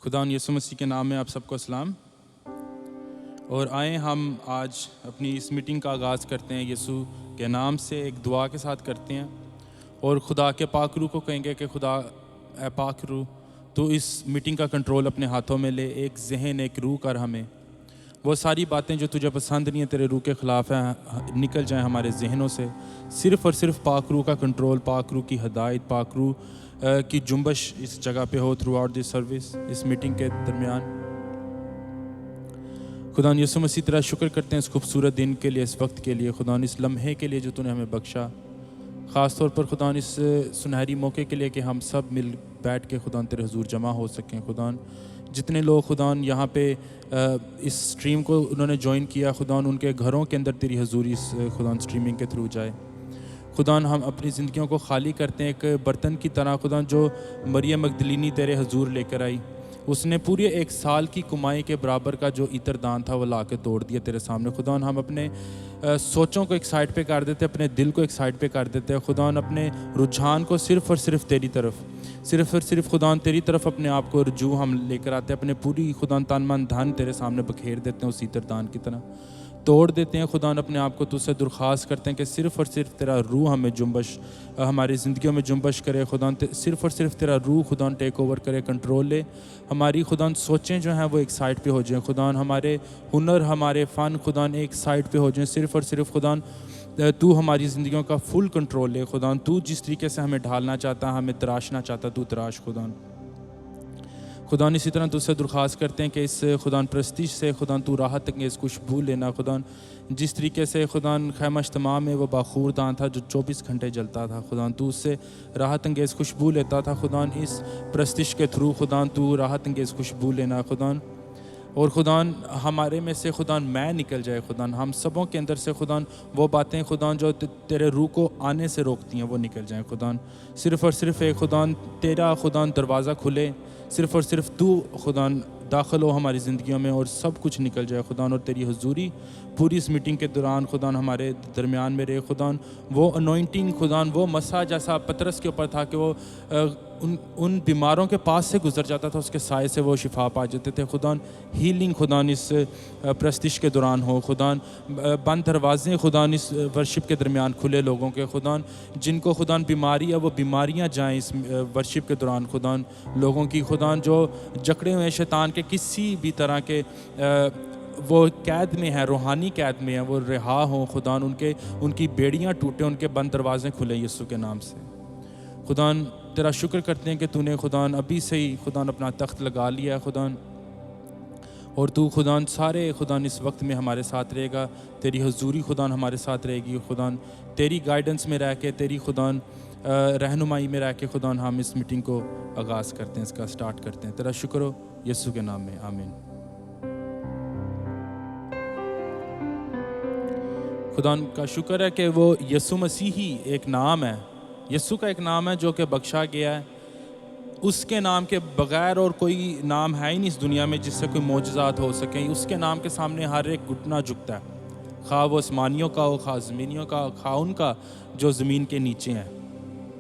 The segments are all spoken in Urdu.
خداوند یسوع مسیح کے نام میں آپ سب کو سلام، اور آئیں ہم آج اپنی اس میٹنگ کا آغاز کرتے ہیں یسوع کے نام سے ایک دعا کے ساتھ کرتے ہیں، اور خدا کے پاک روح کو کہیں گے کہ خدا اے پاک روح تو اس میٹنگ کا کنٹرول اپنے ہاتھوں میں لے، ایک ذہن ایک روح کر ہمیں وہ ساری باتیں جو تجھے پسند نہیں ہیں، تیرے روح کے خلاف ہیں، نکل جائیں ہمارے ذہنوں سے۔ صرف اور صرف پاک روح کا کنٹرول، پاک روح کی ہدایت، پاک روح کی جنبش اس جگہ پہ ہو تھرو آؤٹ دس سروس، اس میٹنگ کے درمیان۔ خدا یسوع مسیح تیرا شکر کرتے ہیں اس خوبصورت دن کے لیے، اس وقت کے لیے، خدا اس لمحے کے لیے جو تو نے ہمیں بخشا، خاص طور پر خدا اس سنہری موقع کے لیے کہ ہم سب مل بیٹھ کے خدا تیرے حضور جمع ہو سکیں۔ خدا جتنے لوگ خدا یہاں پہ اس سٹریم کو انہوں نے جوائن کیا، خدا ان کے گھروں کے اندر تیری حضوری اس خدا سٹریمنگ کے تھرو جائے۔ خدا ہم اپنی زندگیوں کو خالی کرتے ہیں ایک برتن کی طرح، خدا جو مریم مگدلینی تیرے حضور لے کر آئی، اس نے پورے 1 سال کی کمائی کے برابر کا جو عطر دان تھا وہ لا کے توڑ دیا تیرے سامنے۔ خدا ہم اپنے سوچوں کو ایک سائڈ پہ کر دیتے، اپنے دل کو ایک سائڈ پہ کر دیتے، خدا اپنے رجحان کو صرف اور صرف تیری طرف، صرف اور صرف خدا تیری طرف اپنے آپ کو رجوع ہم لے کر آتے ہیں، اپنے پوری خدا تن من دھن تیرے سامنے بکھیر دیتے ہیں، اس عطر دان کی طرح توڑ دیتے ہیں۔ خدا اپنے آپ کو تجھ سے درخواست کرتے ہیں کہ صرف اور صرف تیرا روح ہمیں جنبش ہماری زندگیوں میں جنبش کرے، خدا صرف اور صرف تیرا روح خدا ٹیک اوور کرے، کنٹرول لے، ہماری خدا سوچیں جو ہیں وہ ایک سائڈ پہ ہو جائیں، خدا ہمارے ہنر ہمارے فن خدا ایک سائڈ پہ ہو جائیں، صرف اور صرف خدا تو ہماری زندگیوں کا فل کنٹرول لے۔ خدا تو جس طریقے سے ہمیں ڈھالنا چاہتا، ہمیں تراشنا چاہتا، تو تراش خدا اسی طرح تجھ سے درخواست کرتے ہیں کہ اس خدا پرستش سے خدا تو راحت انگیز خوشبو لینا، خدا جس طریقے سے خدا خیمہ اجتماع میں وہ باخور دان تھا جو 24 گھنٹے جلتا تھا، خدا تو اس سے راحت انگیز خوشبو لیتا تھا، خدا اس پرستش کے تھرو خدا تو راحت انگیز خوشبو لینا، خدا اور خدا ہمارے میں سے خدا میں نکل جائے، خدا ہم سبوں کے اندر سے خدا وہ باتیں خدا جو تیرے روح کو آنے سے روکتی ہیں وہ نکل جائیں، خدا صرف اور صرف ایک خدا تیرا خدا دروازہ کھلے، صرف اور صرف تو خدا داخل ہو ہماری زندگیوں میں اور سب کچھ نکل جائے، خدا اور تیری حضوری پوری اس میٹنگ کے دوران خدا ہمارے درمیان میں رہے، خدا وہ انوائنٹنگ خدا وہ مسا جیسا پترس کے اوپر تھا کہ وہ ان بیماروں کے پاس سے گزر جاتا تھا، اس کے سائے سے وہ شفا پا جاتے تھے، خدا ہیلنگ خدا اس پرستش کے دوران ہو، خدا بند دروازے خدا اس ورشپ کے درمیان کھلے لوگوں کے، خدا جن کو خدا بیماری ہے وہ بیماریاں جائیں اس ورشپ کے دوران، خدا لوگوں کی خدا جو جکڑے ہوئے شیطان کے کسی بھی طرح کے وہ قید میں ہیں، روحانی قید میں ہیں، وہ رہا ہوں، خدا ان کی بیڑیاں ٹوٹیں، ان کے بند دروازے کھلے یسوع کے نام سے۔ خدا تیرا شکر کرتے ہیں کہ تو نے خدا ابھی سے ہی خدا اپنا تخت لگا لیا ہے، خدا اور تو خدا سارے خدا اس وقت میں ہمارے ساتھ رہے گا، تیری حضوری خدا ہمارے ساتھ رہے گی، خدا تیری گائیڈنس میں رہ کے، تیری خدا رہنمائی میں رہ کے خدا ہم اس میٹنگ کو آغاز کرتے ہیں، اس کا سٹارٹ کرتے ہیں۔ تیرا شکر ہو یسوع کے نام میں، آمین۔ خدا کا شکر ہے کہ وہ یسوع مسیح ہی ایک نام ہے، یسوع کا ایک نام ہے جو کہ بخشا گیا ہے، اس کے نام کے بغیر اور کوئی نام ہے ہی نہیں اس دنیا میں جس سے کوئی معجزات ہو سکیں، اس کے نام کے سامنے ہر ایک گھٹنا جھکتا ہے، خواہ وہ آسمانیوں کا ہو، خواہ زمینیوں کا، خواہ ان کا جو زمین کے نیچے ہیں،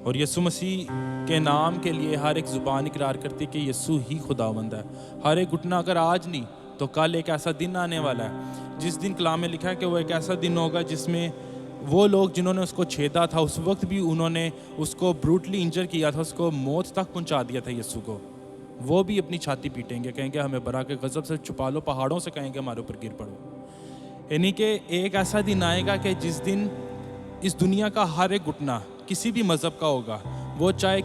اور یسوع مسیح کے نام کے لیے ہر ایک زبان اقرار کرتی ہے کہ یسوع ہی خداوند ہے۔ ہر ایک گھٹنا اگر آج نہیں تو کل ایک ایسا دن آنے والا ہے جس دن کلام میں لکھا ہے کہ وہ ایک ایسا دن ہوگا جس میں وہ لوگ جنہوں نے اس کو چھیدا تھا اس وقت بھی انہوں نے اس کو بروٹلی انجر کیا تھا، اس کو موت تک پہنچا دیا تھا یسوع کو، وہ بھی اپنی چھاتی پیٹیں گے، کہیں گے ہمیں برا کے غضب سے چھپا لو، پہاڑوں سے کہیں گے ہمارے اوپر گر پڑو۔ یعنی کہ ایک ایسا دن آئے گا کہ جس دن اس دنیا کا ہر ایک گھٹنا کسی بھی مذہب کا ہوگا، وہ چاہے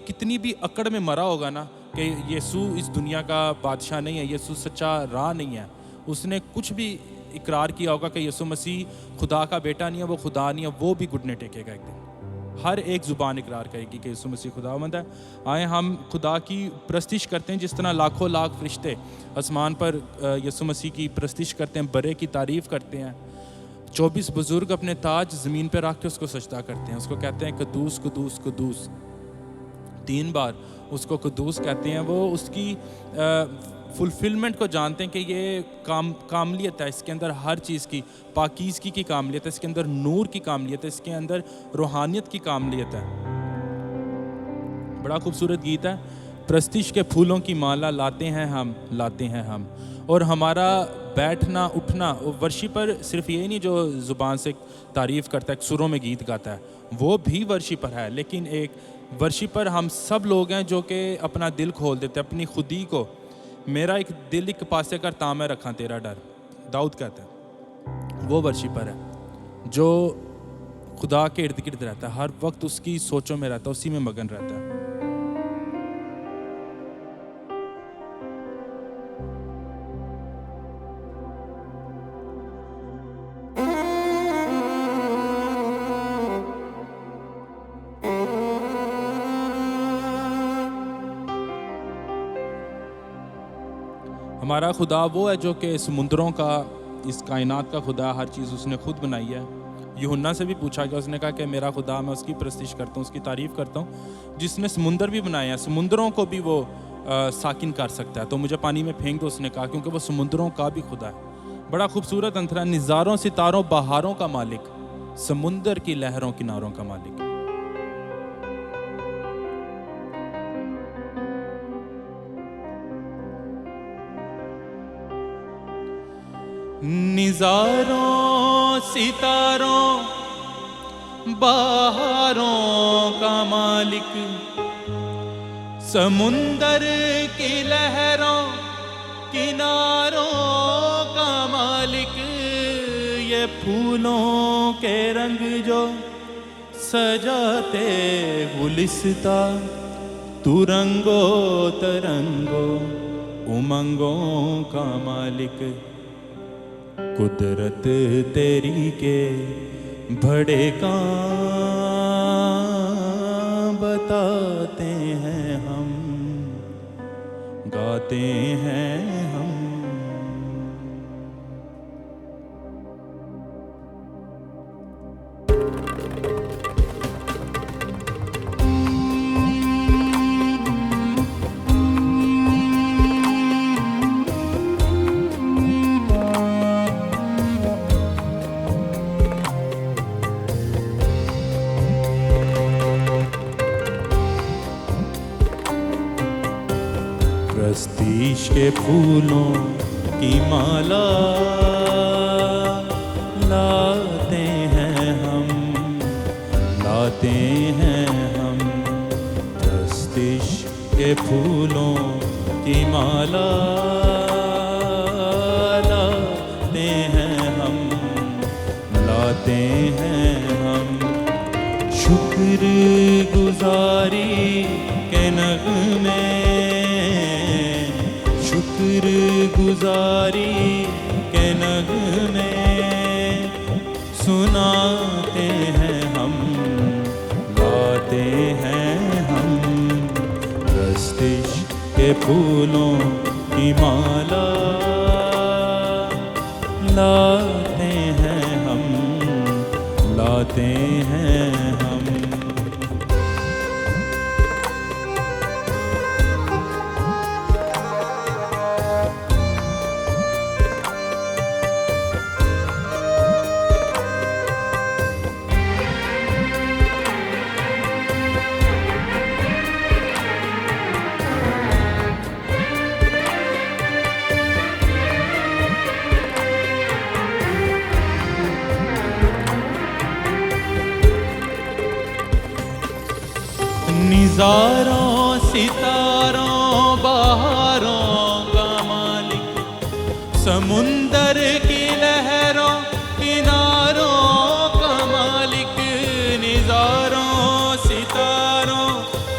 کتنی بھی اکڑ میں مرا ہوگا نا کہ یسوع اس دنیا کا بادشاہ نہیں ہے، یسوع سچا راہ نہیں ہے، اس نے کچھ بھی اقرار کیا ہوگا کہ یسوع مسیح خدا کا بیٹا نہیں ہے، وہ خدا نہیں ہے، وہ بھی گھٹنے ٹیکے گا ایک دن، ہر ایک زبان اقرار کرے گی کہ یسوع مسیح خداوند ہے۔ آئیں ہم خدا کی پرستش کرتے ہیں جس طرح لاکھوں لاکھ فرشتے آسمان پر یسوع مسیح کی پرستش کرتے ہیں، برے کی تعریف کرتے ہیں، 24 بزرگ اپنے تاج زمین پہ رکھ کے اس کو سجدہ کرتے ہیں، اس کو کہتے ہیں قدوس قدوس قدوس، 3 بار اس کو قدوس کہتے ہیں، وہ اس کی فلفلمنٹ کو جانتے ہیں کہ یہ کاملیت ہے، اس کے اندر ہر چیز کی پاکیزگی کی کاملیت ہے، اس کے اندر نور کی کاملیت ہے، اس کے اندر روحانیت کی کاملیت ہے۔ بڑا خوبصورت گیت ہے پرستش کے پھولوں کی مالا لاتے ہیں ہم. اور ہمارا بیٹھنا اٹھنا، ورشپر صرف یہ نہیں جو زبان سے تعریف کرتا ہے، سروں میں گیت گاتا ہے، وہ بھی ورشپر ہے، لیکن ایک ورشپر ہم سب لوگ ہیں جو کہ اپنا دل کھول دیتے ہیں، اپنی خودی کو. میرا ایک دل ایک پاسے کر تا میں رکھا تیرا ڈر، داؤد کہتا ہے. وہ ورشپر ہے جو خدا کے ارد گرد رہتا ہے، ہر وقت اس کی سوچوں میں رہتا ہے، اسی میں مگن رہتا ہے. ہمارا خدا وہ ہے جو کہ سمندروں کا، اس کائنات کا خدا، ہر چیز اس نے خود بنائی ہے. یوحنا سے بھی پوچھا گیا، اس نے کہا کہ میرا خدا، میں اس کی پرستش کرتا ہوں، اس کی تعریف کرتا ہوں جس نے سمندر بھی بنائے ہیں، سمندروں کو بھی وہ ساکن کر سکتا ہے. تو مجھے پانی میں پھینک دو، اس نے کہا، کیونکہ وہ سمندروں کا بھی خدا ہے. بڑا خوبصورت انترا، نظاروں ستاروں بہاروں کا مالک، سمندر کی لہروں کناروں کا مالک. نظاروں ستاروں بہاروں کا مالک، سمندر کی لہروں کناروں کا مالک. یہ پھولوں کے رنگ جو سجاتے گلستاں، تو رنگو ترنگو امنگوں کا مالک. قدرت تیری کے بڑے کام بتاتے ہیں ہم، گاتے ہیں ہم. پرستش کے پھولوں کی مالا لاتے ہیں ہم، لاتے ہیں ہم. پرستش کے پھولوں کی مالا لاتے ہیں ہم، لاتے ہیں ہم. شکر گزاری کے نغمے، شکر گزاری کے نغمے سناتے ہیں ہم، گاتے ہیں ہم. پرستش کے پھولوں کی مالا لاتے ہیں ہم، لاتے ہیں ہم. نظاروں ستاروں بہاروں کا مالک، سمندر کی لہروں کناروں کا مالک. نظاروں ستاروں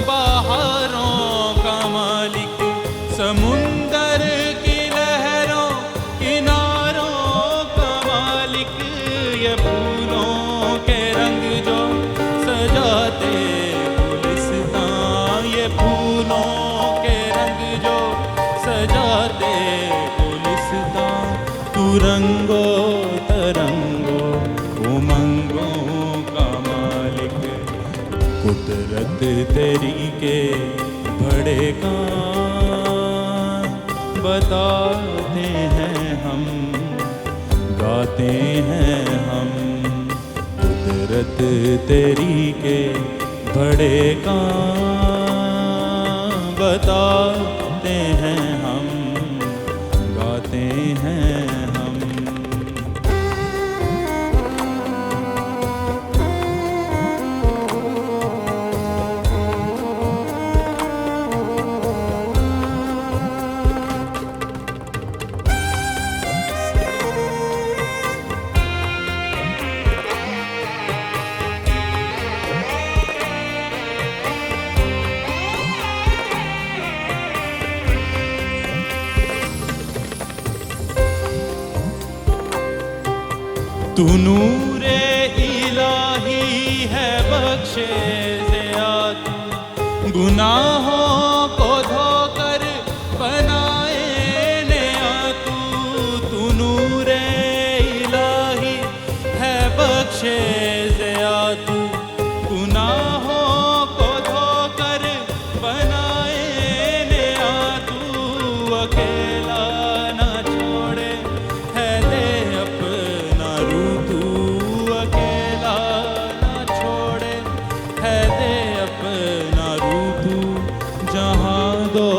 بہاروں کا مالک، سمندر کی لہروں کناروں کا مالک. یہ پھولوں کے رنگ جو سجاتے پھولوں کے رنگ جو سجاتے گلستاں، تو رنگو ترنگو امنگوں کا مالک. قدرت تیری کے بڑے کام بتاتے ہیں ہم، گاتے ہیں ہم. قدرت تیری کے بڑے کام بتاتے ہیں ہم، گاتے ہیں ہم۔ تو نور الہی ہے بخشے ضیاء، گناہوں کو دھو کر بنائے نیا تو نور الہی ہے بخشے ضیاء، گناہوں کو دھو کر بنائے نیا تو اکیلا نہ چھوڑے ہے دے اپنا روح، تو اکیلا نہ چھوڑے ہے دے اپنا روح، تو جہاں دو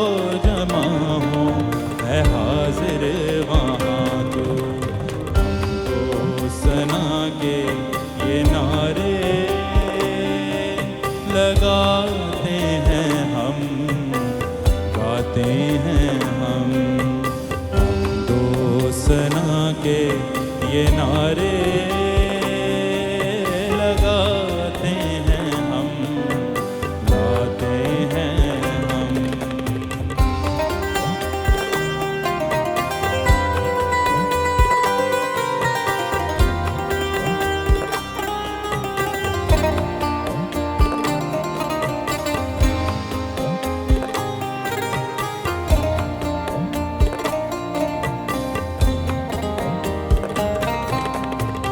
جمع ہو ہے حاضر وہاں تو ثنا کے یہ نعرے لگاتے ہیں ہم، گاتے ہیں ہم تو ثنا کے یہ نعرے لگاتے ہیں ہم، گاتے ہیں ہم۔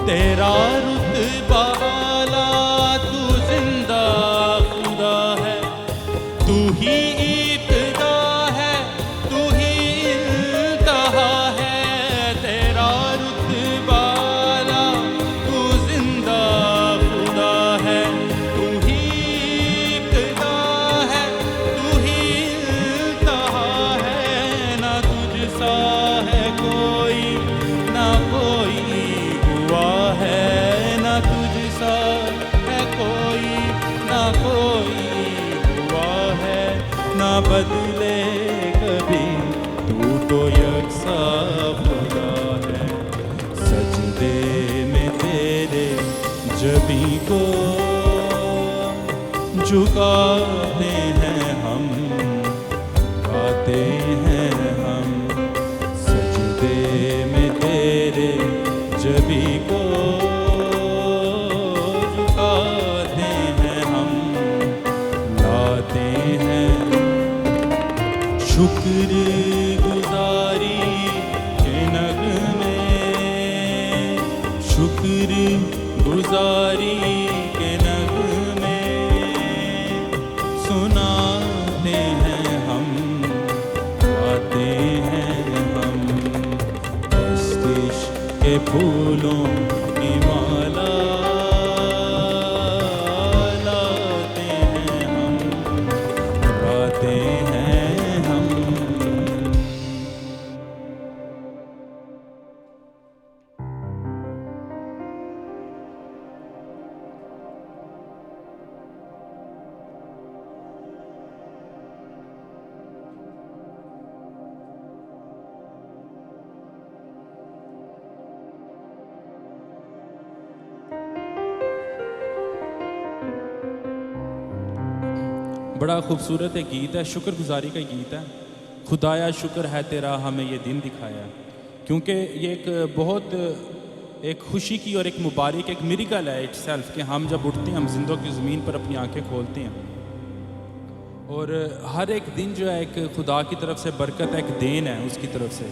تیرا رتبہ اعلیٰ، تو زندہ خدا ہے، تو ہی ابتدا ہے، تو ہی انتہا ہے۔ تیرا رتبہ اعلیٰ، تو زندہ خدا ہے، تو ہی ابتدا ہے، تو ہی انتہا ہے۔ نہ تجھ سا ہے کوئی، نہ کوئی ہے، نہ تجھ سا ہے کوئی، نہ کوئی ہوا ہے، نہ بدلے کبھی تو یکساں خدا ہے۔ سجدے میں تیرے جبیں کو جھکاتے ہیں ہم، گاتے ہیں ہم سجدے میں تیرے جبیں کو جھکاتے ہیں ہم، لاتے ہیں شکر گزاری کے نغمے، شکر گزاری کے نغمے سناتے ہیں ہم، گاتے ہیں ہم کے پھولوں کی مالا لاتے ہیں ہم، گاتے ہیں ہم۔ بڑا خوبصورت ایک گیت ہے، شکر گزاری کا گیت ہے۔ خدایا شکر ہے تیرا ہمیں یہ دن دکھایا، کیونکہ یہ ایک بہت ایک خوشی کی اور ایک مبارک ایک میریکل ہے اٹ سیلف، کہ ہم جب اٹھتے ہیں، ہم زندوں کی زمین پر اپنی آنکھیں کھولتے ہیں، اور ہر ایک دن جو ہے ایک خدا کی طرف سے برکت ہے، ایک دین ہے اس کی طرف سے۔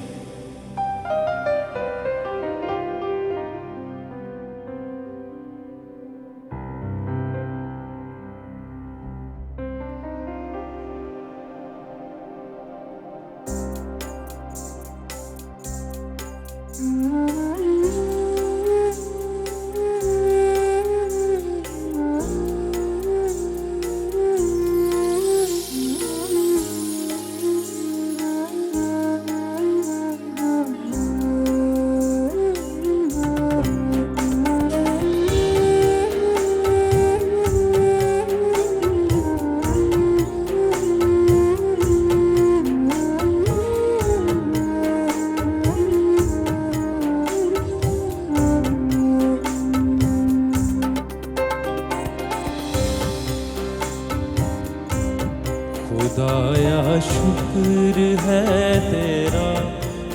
خدایا شکر ہے تیرا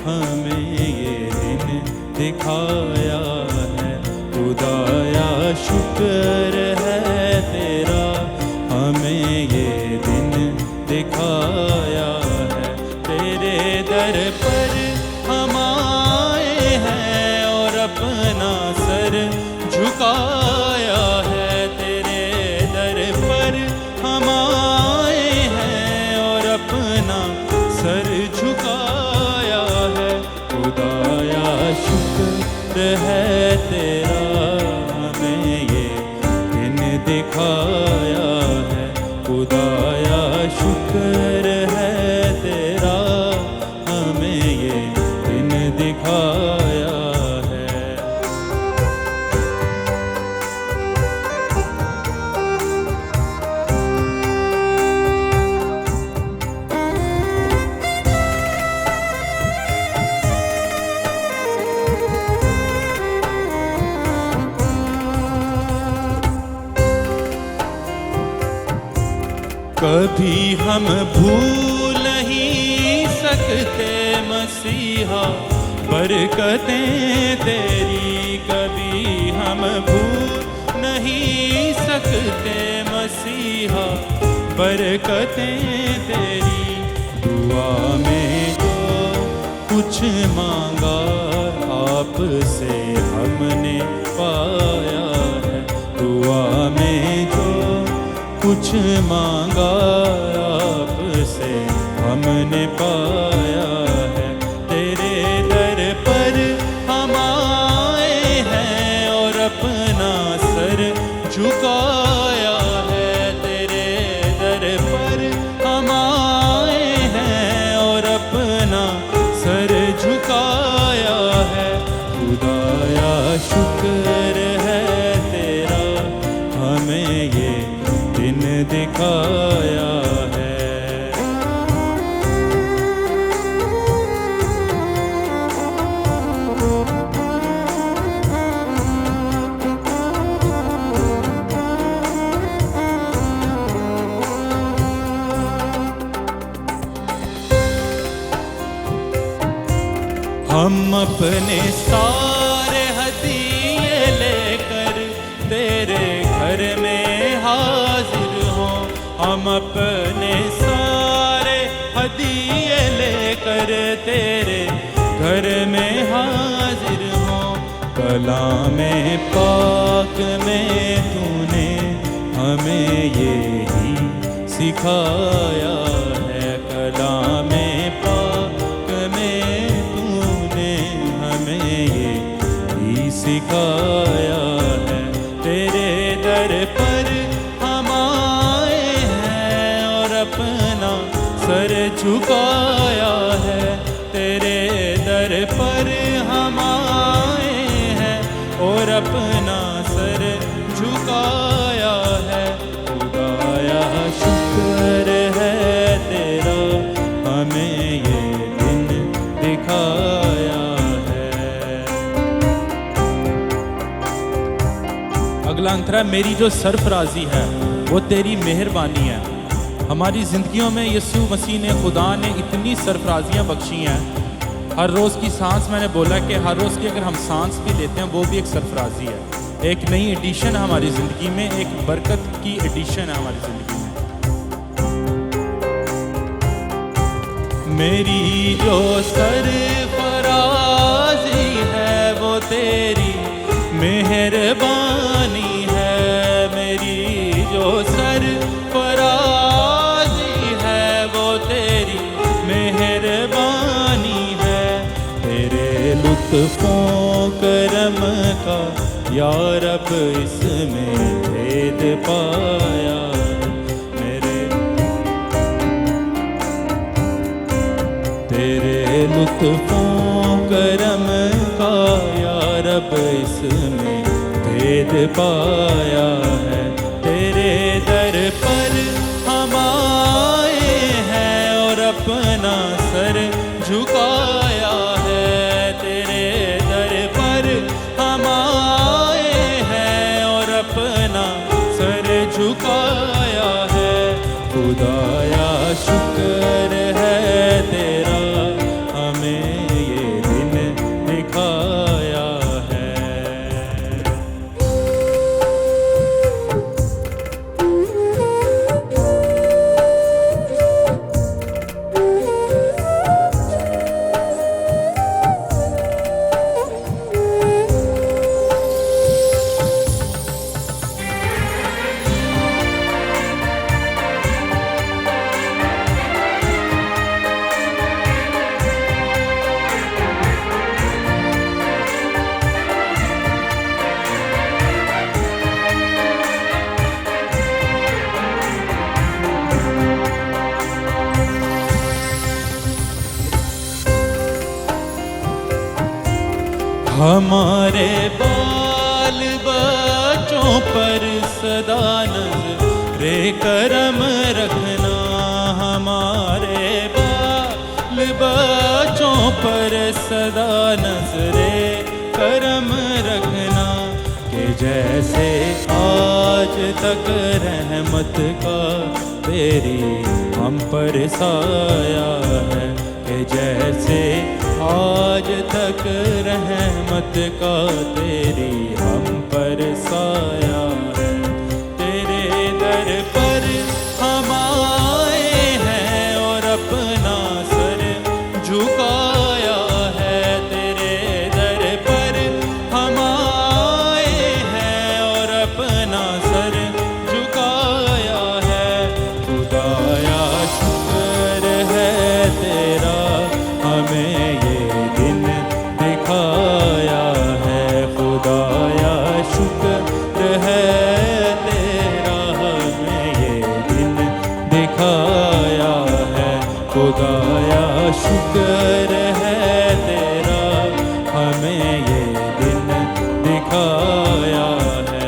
ہمیں یہ دن دکھایا ہے، خدایا شکر ہے تیرا ہمیں یہ دن دکھایا ہے، تیرے در پر ہم آئے ہیں اور اپنا سر جھکایا ہے، تیرے در پر ہم آئے ہیں اور اپنا سر جھکایا ہے، خدایا شکر ہے تیرا ہمیں یہ دن دکھایا ہے، خدایا شکر ہے تیرا ہمیں یہ دن دکھایا ہے۔ کبھی ہم بھول نہیں سکتے مسیحا برکتیں تیری، کبھی ہم بھول نہیں سکتے مسیحا برکتیں تیری، دعا میں جو کچھ مانگا آپ سے ہم نے پایا ہے، دعا میں جو کچھ مانگا آپ سے ہم نے پایا ہے، تیرے در پر ہم آئے ہیں اور اپنا سر جھکایا ہے، تیرے در پر ہم آئے ہیں اور اپنا سر جھکایا ہے، خدایا شکر ہے تیرا ہمیں یہ دن دکھایا ہے۔ ہم اپنے سارے ہدیے لے کر تیرے گھر میں حاضر ہوں، ہم اپنے سارے ہدیے لے کر تیرے گھر میں حاضر ہوں، کلام پاک میں تو نے ہمیں یہی سکھایا ہے، کلام پاک میں تو نے ہمیں یہی سکھایا ہے، تیرے در پر ہم آئے ہیں اور اپنا سر جھکایا ہے، تیرے در پر ہم آئے ہیں اور اپنا سر جھکایا ہے، خدایا شکر ہے تیرا ہمیں یہ دن دکھایا ہے۔ اگلا انترا، میری جو سرفرازی ہے وہ تیری مہربانی ہے۔ ہماری زندگیوں میں یسوع مسیح نے، خدا نے اتنی سرفرازیاں بخشی ہیں، ہر روز کی سانس، میں نے بولا کہ ہر روز کی اگر ہم سانس بھی لیتے ہیں وہ بھی ایک سرفرازی ہے، ایک نئی ایڈیشن ہے ہماری زندگی میں، ایک برکت کی ایڈیشن ہے ہماری زندگی میں۔ میری جو سرفرازی ہے وہ تیری مہربانی ہے، میری جو سرفرازی ہے وہ تیری مہربانی ہے، تیرے لطفوں کرم کا یا رب اس میں بھید پایا، تیرے لطفوں کرم کا یا رب اس میں بھید پایا ہے، تیرے در پر ہم آئے ہیں اور اپنا سر جھکایا ہے، تیرے در پر ہم آئے ہیں اور اپنا سر جھکایا ہے، خدایا ہمارے بال بچوں پر سدا نظر کرم رکھنا، ہمارے بال بچوں پر سدا نظر کرم رکھنا، کہ جیسے آج تک رحمت کا تیری ہم پر سایہ ہے، کہ جیسے آج تک رحمت کا تیری ہم پر سایہ ہے، تیرے در پر ہم آئے ہیں اور اپنا سر جھکایا ہے، تیرے در پر ہم آئے ہیں اور اپنا سر جھکایا ہے، خدایا شکر ہے تیرا ہمیں یہ دن دکھایا ہے، خدایا شکر ہے تیرا ہمیں یہ دن دکھایا ہے، خدایا شکر ہے تیرا ہمیں یہ دن دکھایا ہے۔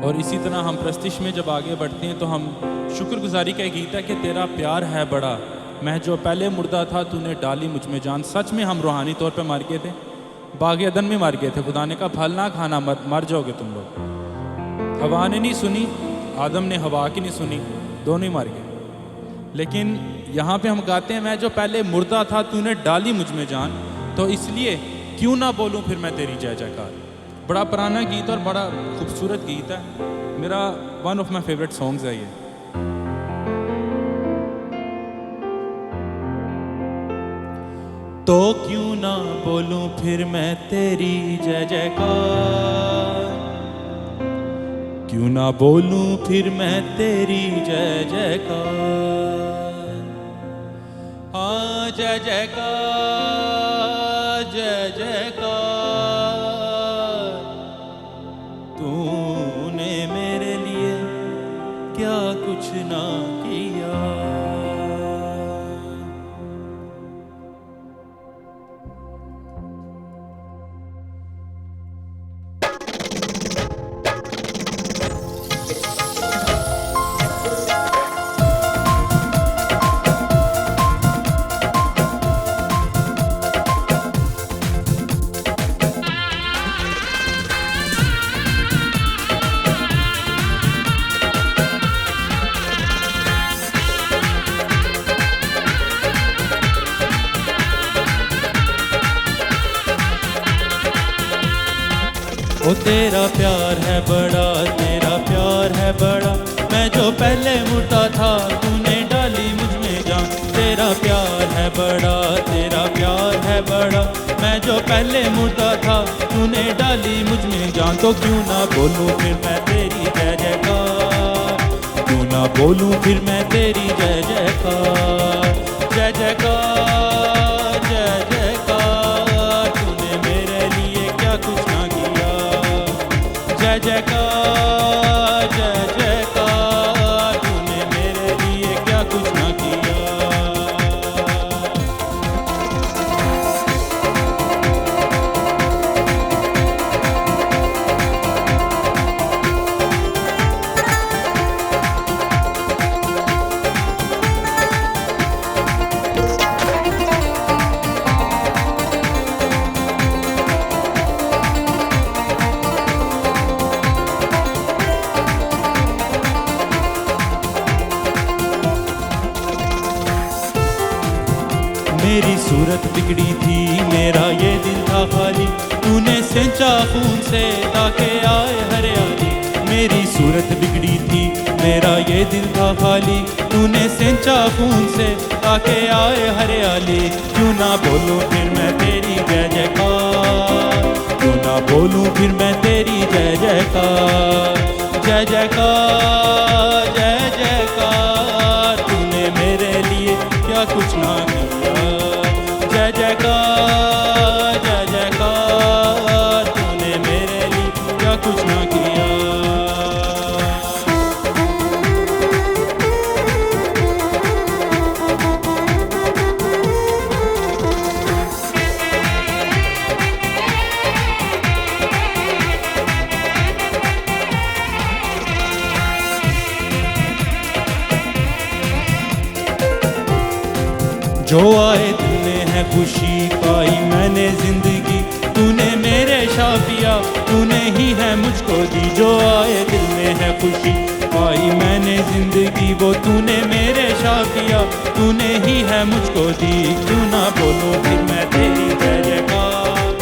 اور اسی طرح ہم پرستش میں جب آگے بڑھتے ہیں تو ہم شکر گزاری کا گیت ہے کہ تیرا پیار ہے بڑا، میں جو پہلے مردہ تھا تو نے ڈالی مجھ میں جان۔ سچ میں ہم روحانی طور پہ مر گئے تھے، باغ عدن میں مر گئے تھے، خدا نے کہا پھل نہ کھانا، مر جاؤ گے تم لوگ۔ ہوا نے نہیں سنی، آدم نے ہوا کی نہیں سنی، دونوں ہی مر گئے۔ لیکن یہاں پہ ہم گاتے ہیں میں جو پہلے مردہ تھا تو نے ڈالی مجھ میں جان، تو اس لیے کیوں نہ بولوں پھر میں تیری جے جے کار۔ بڑا پرانا گیت اور بڑا خوبصورت گیت ہے، میرا one of my favourite songs ہے یہ۔ تو کیوں نہ بولوں پھر میں تیری جے جے کار، کیوں نہ بولوں پھر میں تیری جے جے کار، ہاں جے جے کار جے جے کار، تو نے میرے لیے کیا کچھ نہ کیا۔ وہ تیرا پیار ہے بڑا، تیرا پیار ہے بڑا، میں جو پہلے مردہ تھا تو نے ڈالی مجھ میں جان۔ تیرا پیار ہے بڑا، تیرا پیار ہے بڑا، میں جو پہلے مردہ تھا تو نے ڈالی مجھ میں جان۔ تو کیوں نہ بولوں پھر میں تیری جے جے کار، کیوں نہ بولوں پھر میں تیری جے جے کار، جے جے کار جے جے کار، تو نے میرے لیے کیا کچھ نہ کیا۔ جے جے کار جے جے کار، تو نے میرے لیے کیا کچھ نہ کیا۔ میری صورت بگڑی تھی، میرا یہ دل تھا خالی، تو نے سینچا خون سے تاکہ آئے ہریالی۔ میری صورت بگڑی تھی میرا یہ دل تھا خالی تو نے سینچا خون سے تاکہ آئے ہریالی کیوں نہ بولوں پھر میں تیری جے جے کار کیوں نہ بولوں پھر میں تیری جے جے کار جے جے کار جے جے کار تو نے میرے لیے کیا کچھ نہ کیا جے جے کار جے جے کار تو نے میرے لیے کیا کچھ نہ کیا جو آئے دل میں ہے خوشی پائی میں نے زندگی تو نے میرے شافیہ تو نے ہی ہے مجھ کو دی جو آئے دل میں ہے خوشی پائی میں نے زندگی وہ تو نے میرے شافیہ تو نے ہی ہے مجھ کو دی کیوں نہ بولوں پھر میں تیری جے جے کار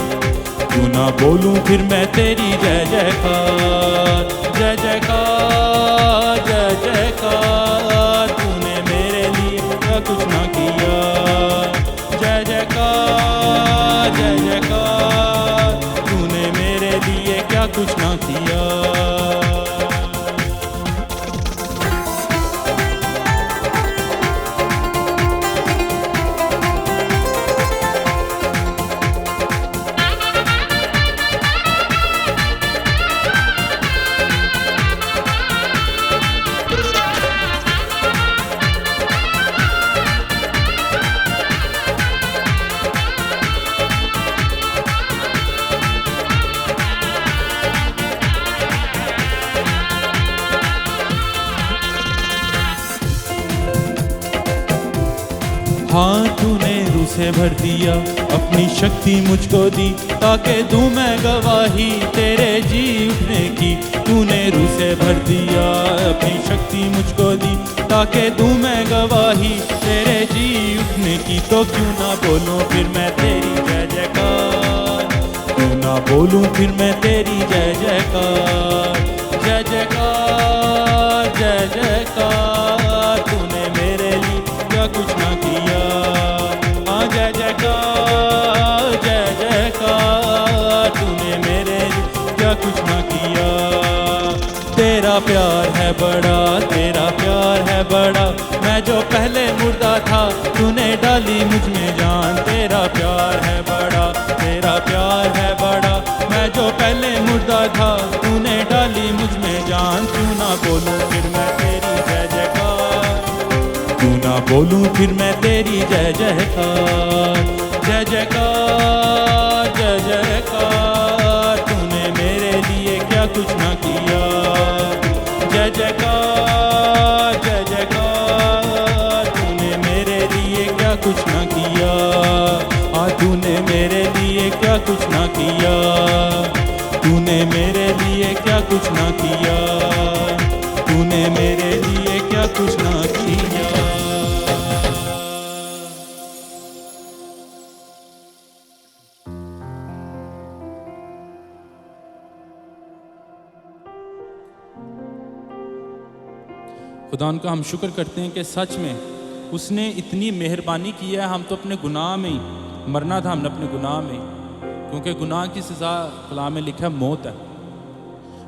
کیوں نہ بولوں پھر میں تیری جے جے کار جے جے کار جے جے کار تو نے میرے لیے کیا کچھ نہ کیا جے جے کار جے جے کار تو نے میرے لیے کیا کچھ نہ کیا ہاں تو نے روح سے بھر دیا اپنی شکتی مجھ کو دی تاکہ دوں میں گواہی تیرے جی اٹھنے کی تو نے روح سے بھر دیا اپنی شکتی مجھ کو دی تاکہ دوں میں گواہی تیرے جی اٹھنے کی تو کیوں نہ بولوں پھر میں تیری جے جے کار کیوں نہ بولوں پھر میں تیری جے جے کار جے جے کار جے جے کار تو نے میرے لیے کیا کچھ نہ کیا ہاں جے جے کار جے جے کار تو نے میرے لیے کیا کچھ نہ کیا تیرا پیار ہے بڑا تیرا پیار ہے بڑا میں جو پہلے مردہ تھا تو نے ڈالی مجھ میں جان تیرا پیار ہے بڑا تیرا پیار ہے بڑا میں جو پہلے مردہ تھا تو نے ڈالی مجھ میں جان کیوں نہ بولوں پھر میں تیری جے جے کار کیوں نہ بولوں پھر میں تیری جے جے کار جے جے کار جے جے کار تو نے میرے لیے کیا کچھ نہ کیا جے جے کار جے جے کار تو نے میرے لیے کیا کچھ نہ کیا ہاں تو نے میرے لیے کیا کچھ نہ کیا تو نے میرے لیے کیا کچھ نہ کیا تو نے میرے لیے کیا کچھ نہ کیا خدا ان کا ہم شکر کرتے ہیں کہ سچ میں اس نے اتنی مہربانی کی ہے ہم تو اپنے گناہ میں ہی مرنا تھا ہم نے اپنے گناہ میں کیونکہ گناہ کی سزا کلام میں لکھا ہے موت ہے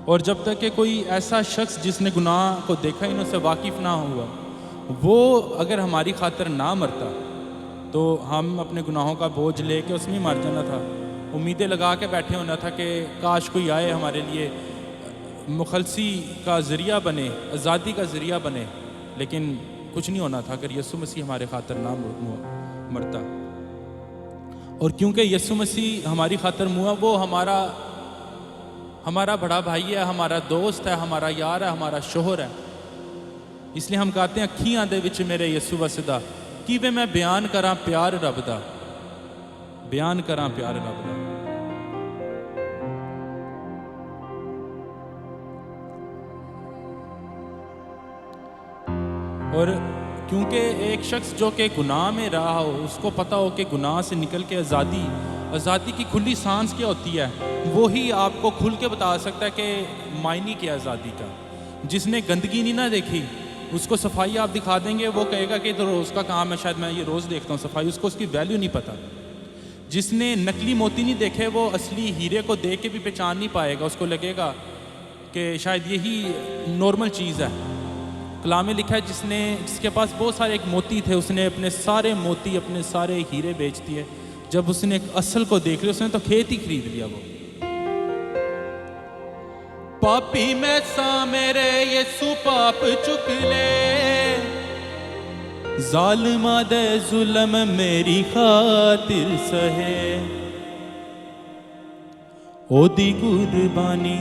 اور جب تک کہ کوئی ایسا شخص جس نے گناہ کو دیکھا ہی نہیں اس سے واقف نہ ہوا وہ اگر ہماری خاطر نہ مرتا تو ہم اپنے گناہوں کا بوجھ لے کے اس میں مر جانا تھا امیدیں لگا کے بیٹھے ہونا تھا کہ کاش کوئی آئے ہمارے لیے مخلصی کا ذریعہ بنے آزادی کا ذریعہ بنے لیکن کچھ نہیں ہونا تھا اگر یسوع مسیح ہمارے خاطر نہ مرتا اور کیونکہ یسوع مسیح ہماری خاطر ہوا وہ ہمارا بڑا بھائی ہے ہمارا دوست ہے ہمارا یار ہے ہمارا شوہر ہے اس لیے ہم کہتے ہیں اکھیاں دے وچ میرے یسوع وسدا کیویں میں بیان کراں پیار رب دا بیان کراں پیار رب دا اور کیونکہ ایک شخص جو کہ گناہ میں رہا ہو اس کو پتہ ہو کہ گناہ سے نکل کے آزادی کی کھلی سانس کیا ہوتی ہے وہی آپ کو کھل کے بتا سکتا ہے کہ معنی کیا آزادی کا. جس نے گندگی نہیں نہ دیکھی اس کو صفائی آپ دکھا دیں گے وہ کہے گا کہ تو روز کا کام ہے, شاید میں یہ روز دیکھتا ہوں صفائی, اس کو اس کی ویلیو نہیں پتہ. جس نے نقلی موتی نہیں دیکھے وہ اصلی ہیرے کو دیکھ کے بھی پہچان نہیں پائے گا, اس کو لگے گا کہ شاید یہی نارمل چیز ہے. کلام میں لکھا ہے جس کے پاس بہت سارے ایک موتی تھے اس نے اپنے سارے موتی اپنے سارے ہیرے بیچ دیے. جب اس نے ایک اصل کو دیکھ لیا اس نے تو کھیت ہی خرید لیا. وہ پاپی میں سا میرے یسو پاپ چک لے, ظالمہ دے ظلم میری خاطر سہے, او دی قربانی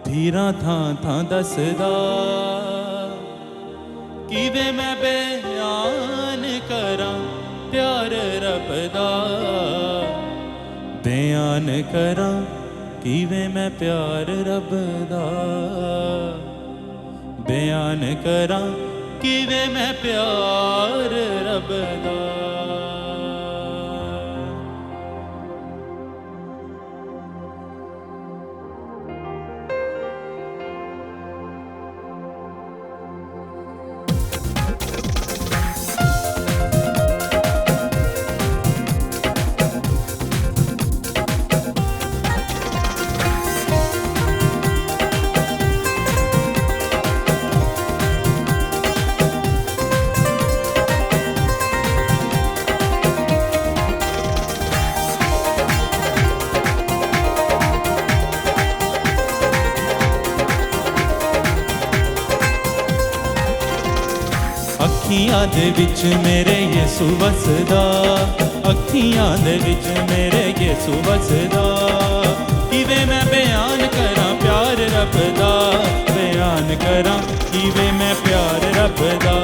پھیرا تھاں دسدا, کیویں میں بیان کراں پیار رب دا, بیان کراں کیویں میں پیار رب دا, بیان کراں کیویں میں پیار رب دا. ਅੱਖੀਆਂ ਦੇ ਵਿੱਚ ਮੇਰੇ ਯਿਸੂ ਵਸਦਾ, ਅੱਖੀਆਂ ਦੇ ਵਿੱਚ ਮੇਰੇ ਯਿਸੂ ਵਸਦਾ, ਕਿਵੇਂ ਮੈਂ ਬਿਆਨ ਕਰਾਂ ਪਿਆਰ ਰੱਬ ਦਾ, ਬਿਆਨ ਕਰਾਂ ਕਿਵੇਂ ਮੈਂ ਪਿਆਰ ਰੱਬ ਦਾ,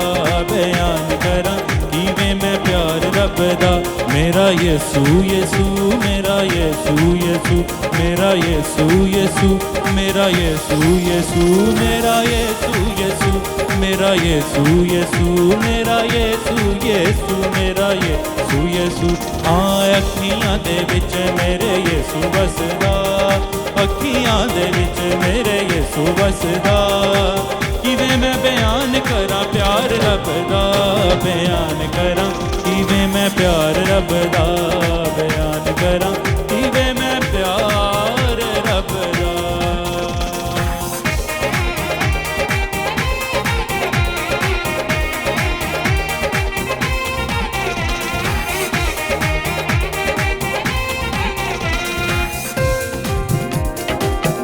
ਬਿਆਨ ਕਰਾਂ ਕਿਵੇਂ ਮੈਂ ਪਿਆਰ ਰੱਬ ਦਾ. ਮੇਰਾ ਯਿਸੂ ਯਿਸੂ ਮੇਰਾ ਯਿਸੂ ਯਿਸੂ ਮੇਰਾ ਯਿਸੂ ਯਿਸੂ ਮੇਰਾ ਯਿਸੂ ਯਿਸੂ ਮੇਰਾ ਯਿਸੂ ਯਿਸੂ ਮੇਰਾ ਯਿਸੂ ਯਿਸੂ ਮੇਰਾ ਯਿਸੂ ਯਿਸੂ ਮੇਰਾ ਯਿਸੂ ਯਿਸੂ. ਅੱਖੀਆਂ ਦੇ ਵਿੱਚ ਮੇਰੇ ਯਿਸੂ ਵਸਦਾ, ਅੱਖੀਆਂ ਦੇ ਵਿੱਚ ਮੇਰੇ ਯਿਸੂ ਵਸਦਾ, ਕਿਵੇਂ ਮੈਂ ਬਿਆਨ ਕਰਾਂ ਪਿਆਰ ਰੱਬ ਦਾ, ਬਿਆਨ ਕਰਾਂ ਕਿਵੇਂ ਮੈਂ ਪਿਆਰ ਰੱਬ ਦਾ, ਬਿਆਨ ਕਰਾਂ ਕਿਵੇਂ ਮੈਂ ਪਿਆਰ ਰੱਬ ਦਾ.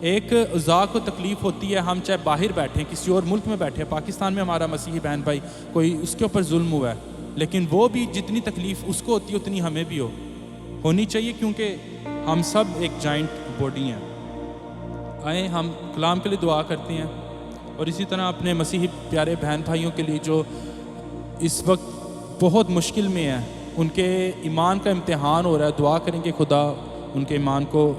ایک ازا کو تکلیف ہوتی ہے، ہم چاہے باہر بیٹھیں، کسی اور ملک میں بیٹھے، پاکستان میں ہمارا مسیحی بہن بھائی کوئی اس کے اوپر ظلم ہوا ہے، لیکن وہ بھی جتنی تکلیف اس کو ہوتی ہے اتنی ہمیں بھی ہونی چاہیے، کیونکہ ہم سب ایک جائنٹ باڈی ہیں۔ آئیں ہم کلام کے لیے دعا کرتے ہیں، اور اسی طرح اپنے مسیحی پیارے بہن بھائیوں کے لیے جو اس وقت بہت مشکل میں ہیں، ان کے ایمان کا امتحان ہو رہا ہے، دعا کریں کہ خدا ان کے ایمان کو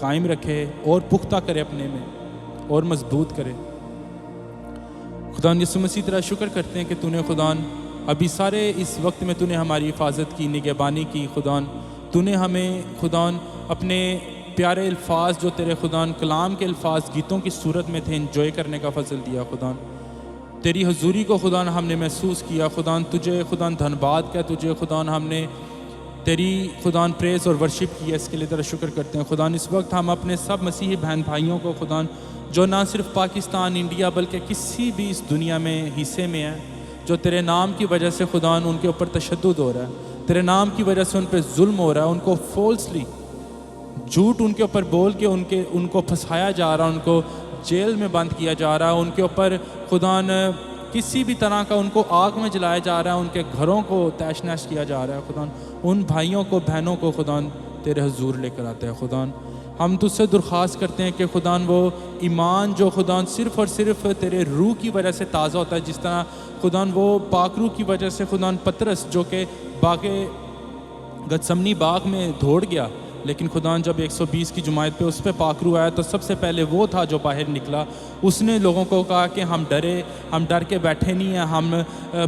قائم رکھے اور پختہ کرے، اپنے میں اور مضبوط کرے۔ خدا یسوع مسیح تیرا شکر کرتے ہیں کہ تو نے خدا ابھی سارے اس وقت میں تو نے ہماری حفاظت کی، نگہبانی کی، خدا تو نے ہمیں خدا اپنے پیارے الفاظ جو تیرے خدا کلام کے الفاظ گیتوں کی صورت میں تھے انجوائے کرنے کا فضل دیا۔ خدا تیری حضوری کو خدا ہم نے محسوس کیا، خدا تجھے خدا دھن باد کیا، تجھے خدا ہم نے تیری خدا پریز اور ورشپ کی ہے، اس کے لیے تیرا شکر کرتے ہیں۔ خدا اس وقت ہم اپنے سب مسیحی بہن بھائیوں کو خدا جو نہ صرف پاکستان، انڈیا بلکہ کسی بھی اس دنیا میں حصے میں ہیں، جو تیرے نام کی وجہ سے خدا ان کے اوپر تشدد ہو رہا ہے، تیرے نام کی وجہ سے ان پہ ظلم ہو رہا ہے، ان کو فالسلی جھوٹ ان کے اوپر بول کے ان کو پھنسایا جا رہا ہے، ان کو جیل میں بند کیا جا رہا ہے، ان کے اوپر خدا کسی بھی طرح کا ان کو آگ میں جلایا جا رہا ہے، ان کے گھروں کو تیش نیش کیا جا رہا ہے۔ خدا ان بھائیوں کو بہنوں کو خدا تیرے حضور لے کر آتے ہیں۔ خدا ہم تجھ سے درخواست کرتے ہیں کہ خدا وہ ایمان جو خدا صرف اور صرف تیرے روح کی وجہ سے تازہ ہوتا ہے، جس طرح خدا وہ پاک روح کی وجہ سے خدا پترس جو کہ باغ گتسمنی باغ میں دوڑ گیا، لیکن خدا جب 120 کی جماعت پہ اس پہ پاک روح آیا تو سب سے پہلے وہ تھا جو باہر نکلا، اس نے لوگوں کو کہا کہ ہم ڈر کے بیٹھے نہیں ہیں، ہم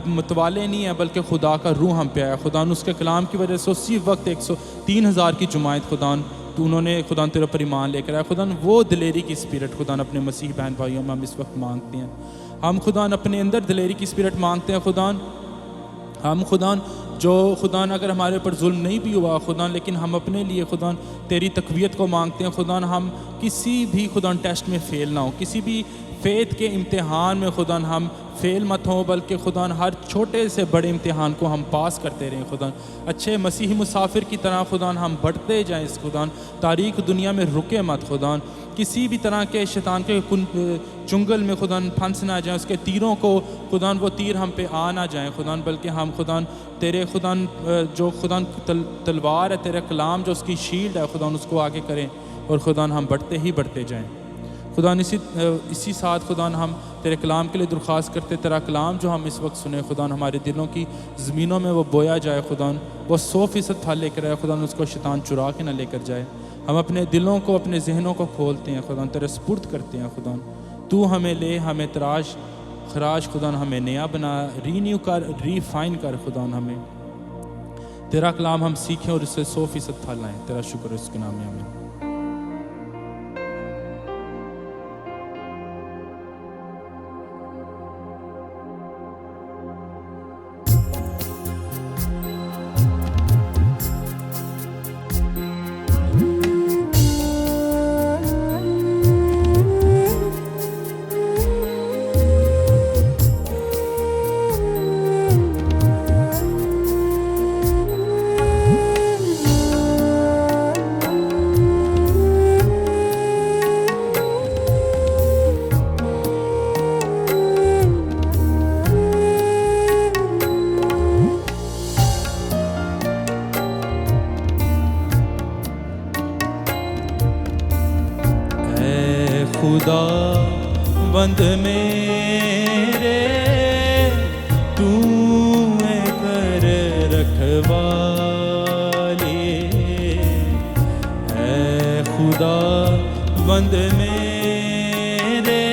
متوالے نہیں ہیں، بلکہ خدا کا روح ہم پہ آیا۔ خدا اس کے کلام کی وجہ سے اسی وقت 103,000 کی جماعت خدا تو انہوں نے خدا تیرے پر ایمان لے کر آیا۔ خدا وہ دلیری کی اسپرٹ خدا اپنے مسیح بہن بھائیوں میں ہم اس وقت مانگتے ہیں۔ ہم خدا اپنے اندر دلیری کی اسپرٹ مانگتے ہیں۔ خدا ہم خدا جو خدا اگر ہمارے اوپر ظلم نہیں بھی ہوا خدا، لیکن ہم اپنے لیے خدا تیری تقویت کو مانگتے ہیں۔ خدا ہم کسی بھی خدا ٹیسٹ میں فیل نہ ہو، کسی بھی فیتھ کے امتحان میں خدا ہم فیل مت ہوں، بلکہ خدا ہر چھوٹے سے بڑے امتحان کو ہم پاس کرتے رہیں۔ خدا اچھے مسیحی مسافر کی طرح خدا ہم بڑھتے جائیں، اس خدا تاریخ دنیا میں رکے مت۔ خدا کسی بھی طرح کے شیطان کے چنگل میں خدا پھنس نہ جائیں، اس کے تیروں کو خدا وہ تیر ہم پہ آ نہ جائیں خدا، بلکہ ہم خدا تیرے خدا جو خدا تلوار ہے، تیرے کلام جو اس کی شیلڈ ہے خدا اس کو آگے کریں، اور خدا ہم بڑھتے جائیں۔ خدا اسی ساتھ خدا ہم تیرے کلام کے لیے درخواست کرتے، تیرا کلام جو ہم اس وقت سنیں خدا ہمارے دلوں کی زمینوں میں وہ بویا جائے خدا، وہ 100% پھل لے کر آئے خدا، اس کو شیطان چرا کے نہ لے کر جائے۔ ہم اپنے دلوں کو اپنے ذہنوں کو کھولتے ہیں خدا، تیرے سپرد کرتے ہیں خدا، تو ہمیں لے، ہمیں تراش خراش خدا ہمیں نیا بنا، رینیو کر، ریفائن کر خدا، ہمیں تیرا کلام ہم سیکھیں اور اس سے 100% پھل لائیں۔ تیرا شکر ہے، اس کے نام میں آمین۔ خدا بند میرے تو کر رکھوالی، اے خدا بند میرے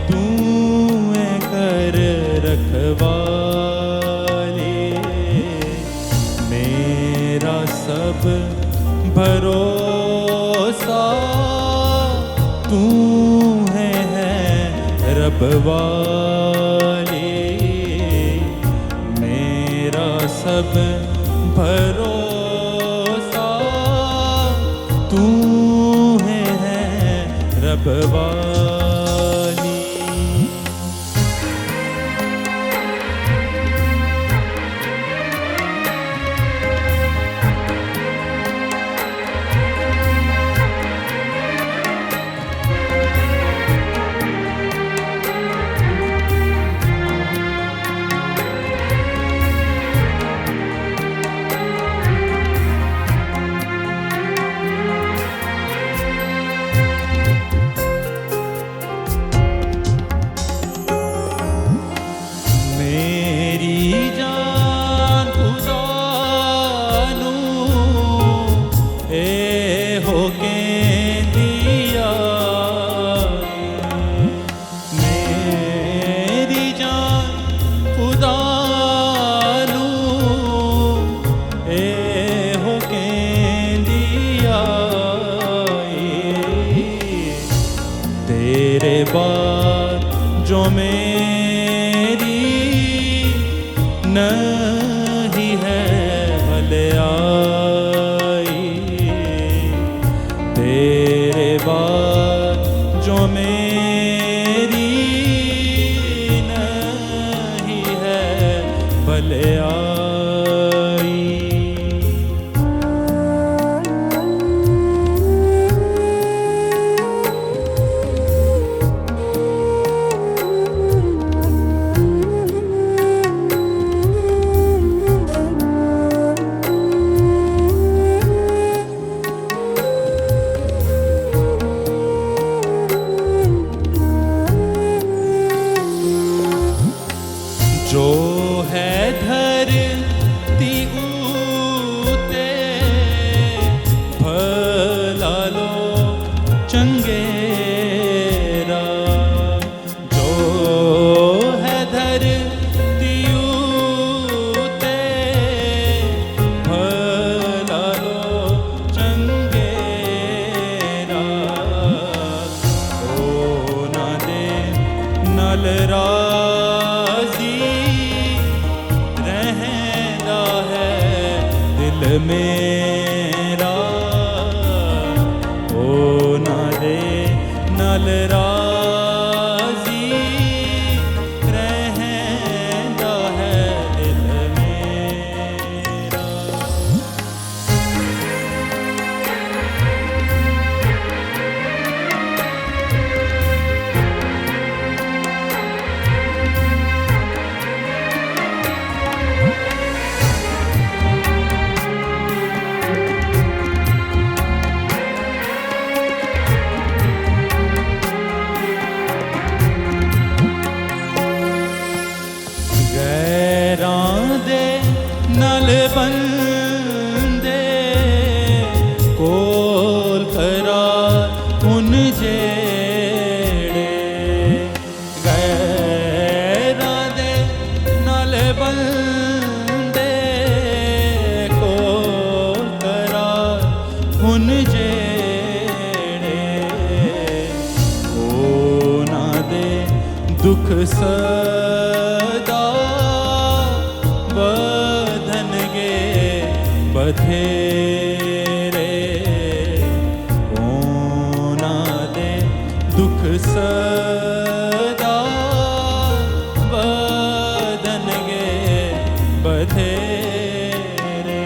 تو کر رکھوالی، میرا سب بھروسہ تو ہے رب والی، میرا سب بھروسہ تو ہے رب والی۔ تیرے بعد جو میری نہیں ہے بھلائی، تیرے بعد جو میری نہیں ہے بھلائی۔ جو ہے دھرتی اوتے بھلا لو چنگیرا، جو ہے دھرتی اوتے بھلا لو چنگیرا، او نہ دے نل رہندا ہے دل میرا، او نہ دے نل راضی رہندا ہے دل میرا۔ غیراں دے نال بندے کول قرار ان جیڑے، غیراں دے نال بندے کول قرار ان جیڑے، او نہ دے دکھ سدا بدھن گے بتھیرے، اونا دے دکھ سدا بدھن گے بتھیرے۔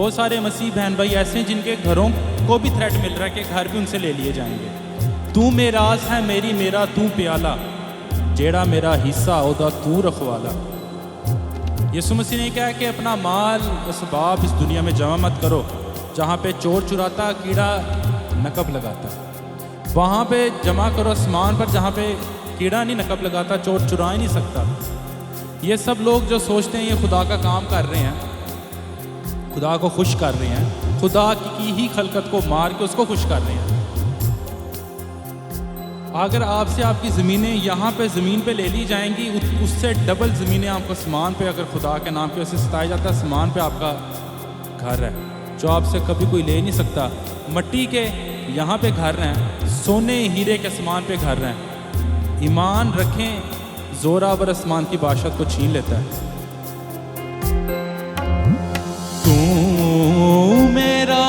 بہت سارے مسیح بہن بھائی ایسے ہیں جن کے گھروں کو بھی تھریٹ مل رہا ہے کہ گھر بھی ان سے لے لیے جائیں گے. تو میراث ہے میری میرا تو پیالہ, جیڑا میرا حصہ اودا تو رکھوالا. یسوع مسیح نے کہا کہ اپنا مال اسباب اس دنیا میں جمع مت کرو جہاں پہ چور چراتا کیڑا نقب لگاتا. وہاں پہ جمع کرو آسمان پر جہاں پہ کیڑا نہیں نقب لگاتا, چور چرا ہی نہیں سکتا. یہ سب لوگ جو سوچتے ہیں یہ خدا کا کام کر رہے ہیں, خدا کو خوش کر رہے ہیں, خدا کی ہی خلقت کو مار کے اس کو خوش کر رہے ہیں. اگر آپ سے آپ کی زمینیں یہاں پہ زمین پہ لے لی جائیں گی, اس سے ڈبل زمینیں آپ کو آسمان پہ, اگر خدا کے نام کی وجہ سے ستایا جاتا ہے, آسمان پہ آپ کا گھر ہے جو آپ سے کبھی کوئی لے نہیں سکتا. مٹی کے یہاں پہ گھر ہیں, سونے ہیرے کے آسمان پہ گھر ہیں. ایمان رکھیں, زوراور آسمان کی بادشاہت کو چھین لیتا ہے. تو میرا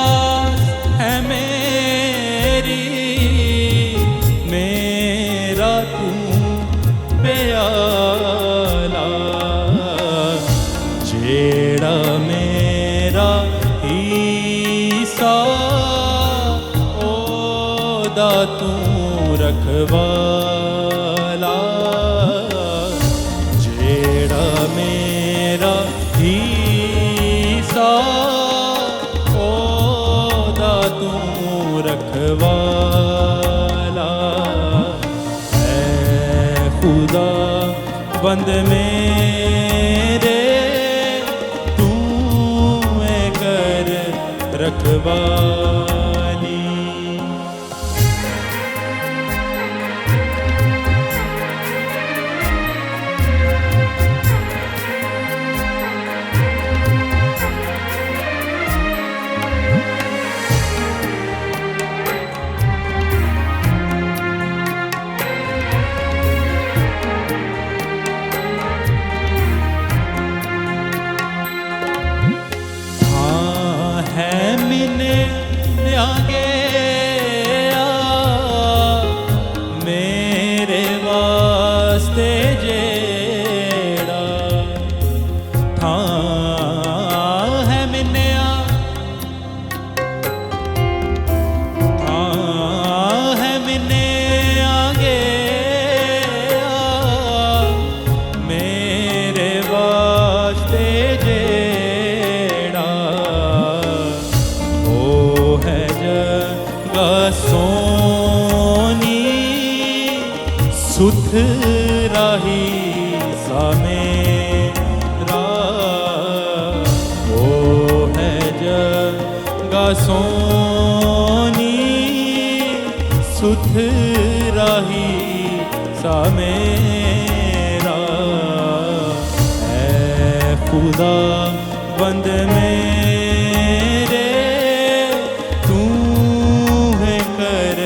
ہے میری میرا تو پیالہ, جیڑا میرا حصہ اودا تو رکھوالا, جیڑا میرا حصہ اودا تو رکھوالا. اے خدا بند میرے تو اے کر رکھوالی. میرے واسطے جیڑا تھا ہے منیا, تھا ہے منیا گیا میرے واسطے جیڑا وہ ہے جگہ سونی ستھرا حصہ میرا, وہ ہے جگہ سونی ستھرا حصہ میرا. اے خدا بند میرے تو ہے کر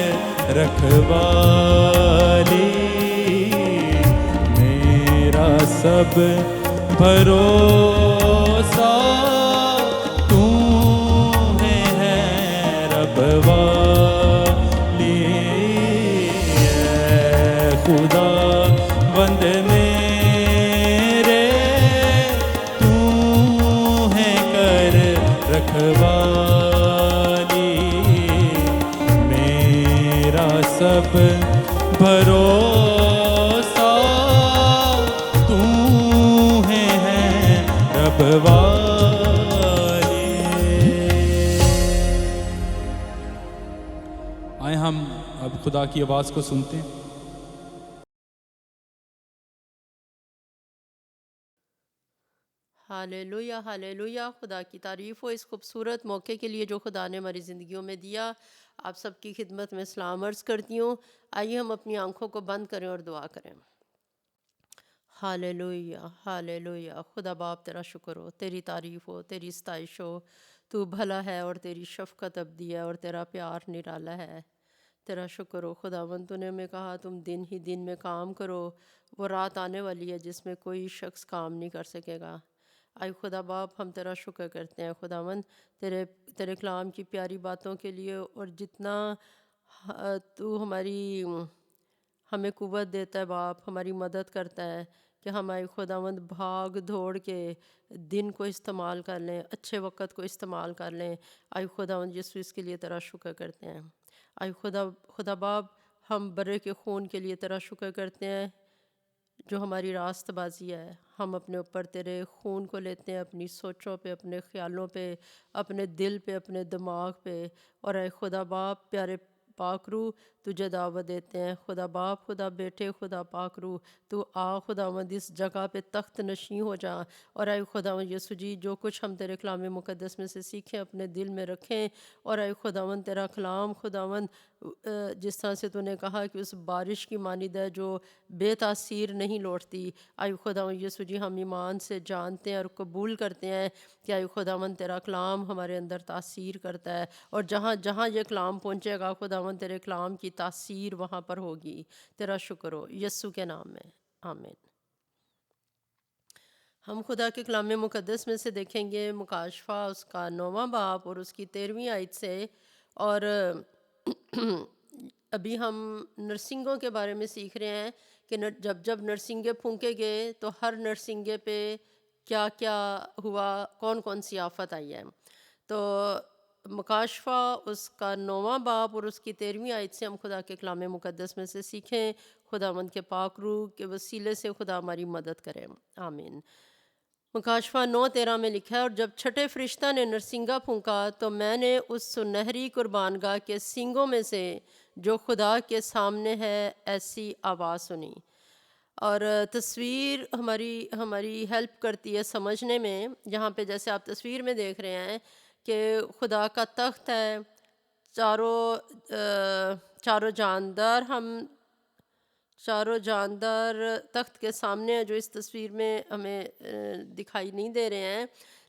رکھوالی. میرا سب بھروسہ تو ہے رب والی. اے خدا بند میرے تو ہے کر رکھوالی. میرا سب بھروسہ تو ہے رب والی. آئیں ہم اب خدا کی آواز کو سنتے ہیں. ہالےلویا ہالےلویا. خدا کی تعریف ہو اس خوبصورت موقع کے لیے جو خدا نے ہماری زندگیوں میں دیا. آپ سب کی خدمت میں سلام عرض کرتی ہوں. آئیے ہم اپنی آنکھوں کو بند کریں اور دعا کریں. ہالےلویا ہالےلویا. خدا باپ تیرا شکر ہو, تیری تعریف ہو, تیری ستائش ہو. تو بھلا ہے اور تیری شفقت ابدی ہے اور تیرا پیار نرالا ہے. تیرا شکر ہو خداوند, تو نے ہمیں کہا تم دن ہی دن میں کام کرو. وہ رات آنے والی ہے جس میں کوئی شخص کام نہیں کر سکے گا. آئی خدا باپ ہم تیرا شکر کرتے ہیں خداوند تیرے کلام کی پیاری باتوں کے لیے, اور جتنا تو ہمیں قوت دیتا ہے باپ, ہماری مدد کرتا ہے کہ ہم آئے خداوند بھاگ دوڑ کے دن کو استعمال کر لیں، اچھے وقت کو استعمال کر لیں۔ آئے خداوند یسوع اس کے لیے تیرا شکر کرتے ہیں۔ آئے خدا باپ، ہم برے کے خون کے لیے تیرا شکر کرتے ہیں جو ہماری راست بازی ہے۔ ہم اپنے اوپر تیرے خون کو لیتے ہیں، اپنی سوچوں پہ، اپنے خیالوں پہ، اپنے دل پہ، اپنے دماغ پہ، اور اے خدا باپ پیارے پاک روح تجھے دعوت دیتے ہیں۔ خدا باپ، خدا بیٹے، خدا پاک روح، تو آ خداوند اس جگہ پہ تخت نشین ہو جا، اور اے خداوند یسوع جی جو کچھ ہم تیرے کلام مقدس میں سے سیکھیں اپنے دل میں رکھیں، اور اے خداوند تیرا کلام خداوند جس طرح سے تو نے کہا کہ اس بارش کی مانند ہے جو بے تاثیر نہیں لوٹتی، اے خداوند یسوع جی ہم ایمان سے جانتے ہیں اور قبول کرتے ہیں کہ اے خداوند تیرا کلام ہمارے اندر تاثیر کرتا ہے، اور جہاں جہاں یہ کلام پہنچے گا خداوند تیرے کلام کی تاثیر وہاں پر ہوگی۔ تیرا شکر ہو یسوع کے نام میں، آمین۔ ہم خدا کے کلام مقدس میں سے دیکھیں گے مکاشفہ اس کا 9واں باب اور اس کی 13ویں آیت سے، اور ابھی ہم نرسنگوں کے بارے میں سیکھ رہے ہیں کہ جب نرسنگے پھونکے گئے تو ہر نرسنگے پہ کیا کیا ہوا، کون کون سی آفت آئی ہے۔ تو مکاشفہ اس کا 9واں باب اور اس کی 13ویں آیت سے ہم خدا کے کلام مقدس میں سے سیکھیں۔ خداوند کے پاک روح کے وسیلے سے خدا ہماری مدد کرے، آمین۔ مکاشفہ 9:13 میں لکھا ہے، اور جب چھٹے فرشتہ نے نرسنگا پھونکا تو میں نے اس سنہری قربانگاہ کے سینگوں میں سے جو خدا کے سامنے ہے ایسی آواز سنی۔ اور تصویر ہماری ہیلپ کرتی ہے سمجھنے میں، جہاں پہ جیسے آپ تصویر میں دیکھ رہے ہیں کہ خدا کا تخت ہے، چاروں جاندار تخت کے سامنے ہیں جو اس تصویر میں ہمیں دکھائی نہیں دے رہے ہیں،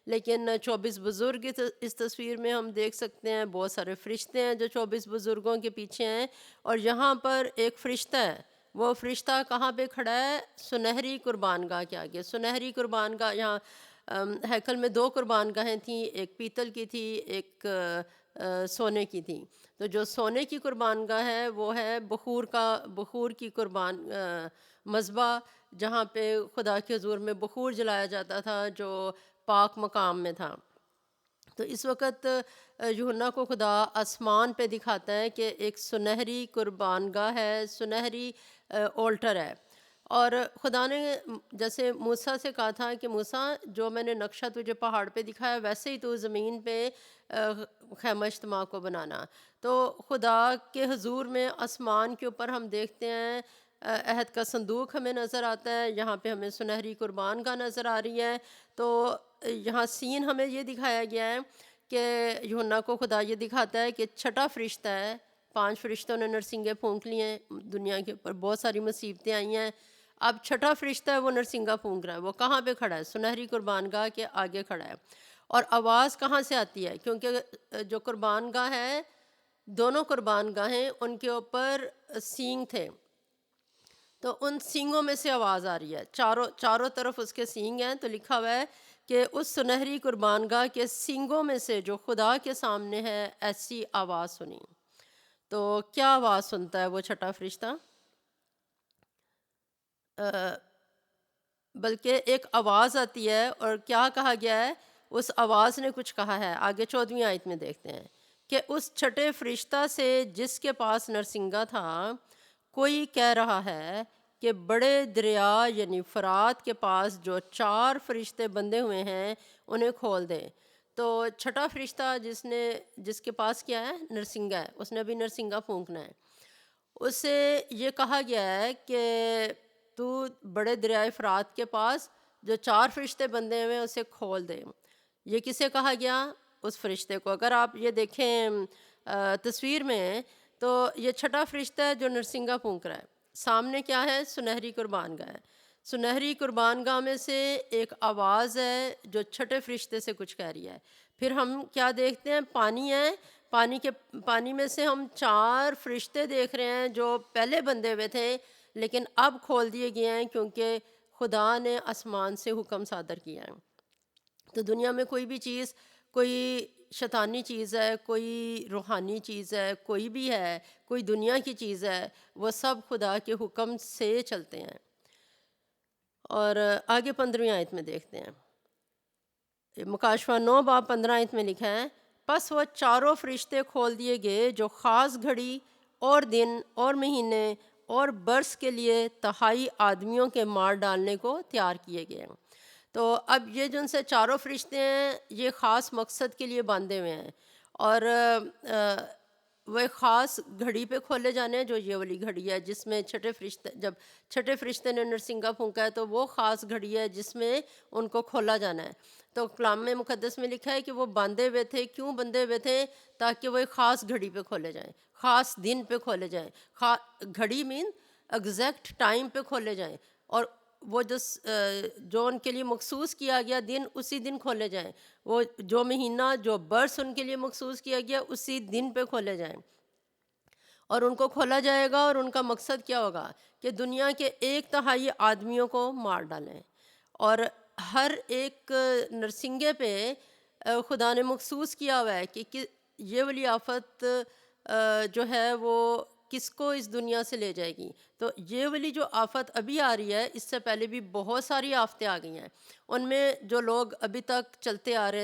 لیکن 24 بزرگ اس تصویر میں ہم دیکھ سکتے ہیں۔ بہت سارے فرشتے ہیں جو 24 بزرگوں کے پیچھے ہیں، اور یہاں پر ایک فرشتہ ہے، وہ فرشتہ کہاں پہ کھڑا ہے؟ سنہری قربانگاہ کے آگے۔ سنہری قربانگاہ، یہاں ہیکل میں 2 قربانگاہیں تھیں، ایک پیتل کی تھی، ایک سونے کی تھی۔ تو جو سونے کی قربانگاہ ہے وہ ہے بخور کی مذبح، جہاں پہ خدا کے حضور میں بخور جلایا جاتا تھا جو پاک مقام میں تھا۔ تو اس وقت یوحنا کو خدا آسمان پہ دکھاتا ہے کہ ایک سنہری قربانگاہ ہے، سنہری آلٹر ہے، اور خدا نے جیسے موسیٰ سے کہا تھا کہ موسیٰ جو میں نے نقشہ تجھے پہاڑ پہ دکھایا ویسے ہی تو زمین پہ خیمہ اجتماع کو بنانا۔ تو خدا کے حضور میں آسمان کے اوپر ہم دیکھتے ہیں عہد کا صندوق ہمیں نظر آتا ہے، یہاں پہ ہمیں سنہری قربانگاہ نظر آ رہی ہے۔ تو یہاں سین ہمیں یہ دکھایا گیا ہے کہ یوحنا کو خدا یہ دکھاتا ہے کہ چھٹا فرشتہ ہے، 5 فرشتوں نے نرسنگے پھونک لیے ہیں، دنیا کے اوپر بہت ساری مصیبتیں آئی ہیں، اب چھٹا فرشتہ ہے وہ نرسنگا پھونک رہا ہے۔ وہ کہاں پہ کھڑا ہے؟ سنہری قربانگاہ کے آگے کھڑا ہے۔ اور آواز کہاں سے آتی ہے؟ کیونکہ جو قربانگاہ ہے، دونوں قربانگاہیں ان کے اوپر سینگ تھے، تو ان سینگوں میں سے آواز آ رہی ہے، چاروں طرف اس کے سینگ ہیں۔ تو لکھا ہوا ہے کہ اس سنہری قربانگاہ کے سینگوں میں سے جو خدا کے سامنے ہے ایسی آواز سنی۔ تو کیا آواز سنتا ہے وہ چھٹا فرشتہ؟ بلکہ ایک آواز آتی ہے، اور کیا کہا گیا ہے؟ اس آواز نے کچھ کہا ہے، آگے 14ویں آیت میں دیکھتے ہیں کہ اس چھٹے فرشتہ سے جس کے پاس نرسنگا تھا کوئی کہہ رہا ہے کہ بڑے دریا یعنی فرات کے پاس جو 4 فرشتے بندھے ہوئے ہیں انہیں کھول دے۔ تو چھٹا فرشتہ جس کے پاس کیا ہے؟ نرسنگا ہے، اس نے ابھی نرسنگا پھونکنا ہے۔ اس سے یہ کہا گیا ہے کہ تو بڑے دریائے فرات کے پاس جو 4 فرشتے بندھے ہوئے ہیں اسے کھول دے۔ یہ کسے کہا گیا؟ اس فرشتے کو۔ اگر آپ یہ دیکھیں تصویر میں تو یہ چھٹا فرشتہ ہے جو نرسنگا پھونک رہا ہے، سامنے کیا ہے؟ سنہری قربانگاہ ہے۔ سنہری قربانگاہ میں سے ایک آواز ہے جو چھٹے فرشتے سے کچھ کہہ رہی ہے۔ پھر ہم کیا دیکھتے ہیں؟ پانی ہے، پانی میں سے ہم 4 فرشتے دیکھ رہے ہیں جو پہلے بندھے ہوئے تھے لیکن اب کھول دیے گئے ہیں کیونکہ خدا نے آسمان سے حکم صادر کیا ہے۔ تو دنیا میں کوئی بھی چیز، کوئی شیطانی چیز ہے، کوئی روحانی چیز ہے، کوئی بھی ہے، کوئی دنیا کی چیز ہے، وہ سب خدا کے حکم سے چلتے ہیں۔ اور آگے 15ویں آیت میں دیکھتے ہیں، مکاشفہ 9 باب 15 آیت میں لکھا ہے، پس وہ چاروں فرشتے کھول دیے گئے جو خاص گھڑی اور دن اور مہینے اور برس کے لیے تہائی آدمیوں کے مار ڈالنے کو تیار کیے گئے ہیں۔ تو اب یہ جو ان سے چاروں فرشتے ہیں یہ خاص مقصد کے لیے باندھے ہوئے ہیں، اور وہ ایک خاص گھڑی پہ کھولے جانے ہیں جو یہ والی گھڑی ہے جس میں جب چھٹے فرشتے نے نرسنگا پھونکا ہے تو وہ خاص گھڑی ہے جس میں ان کو کھولا جانا ہے۔ تو کلام میں مقدس میں لکھا ہے کہ وہ باندھے ہوئے تھے، کیوں بندھے ہوئے تھے؟ تاکہ وہ ایک خاص گھڑی پہ کھولے جائیں، خاص دن پہ کھولے جائیں، گھڑی مین ایگزیکٹ ٹائم پہ کھولے جائیں، اور وہ جو ان کے لیے مخصوص کیا گیا دن اسی دن کھولے جائیں، وہ جو مہینہ جو برس ان کے لیے مخصوص کیا گیا اسی دن پہ کھولے جائیں، اور ان کو کھولا جائے گا۔ اور ان کا مقصد کیا ہوگا کہ دنیا کے 1/3 آدمیوں کو مار ڈالیں، اور ہر ایک نرسنگے پہ خدا نے مخصوص کیا ہوا ہے کہ یہ والی آفت جو ہے وہ کس کو اس دنیا سے لے جائے گی۔ تو یہ والی جو آفت ابھی آ رہی ہے، اس سے پہلے بھی بہت ساری آفتیں آ گئی ہیں، ان میں جو لوگ ابھی تک چلتے آ رہے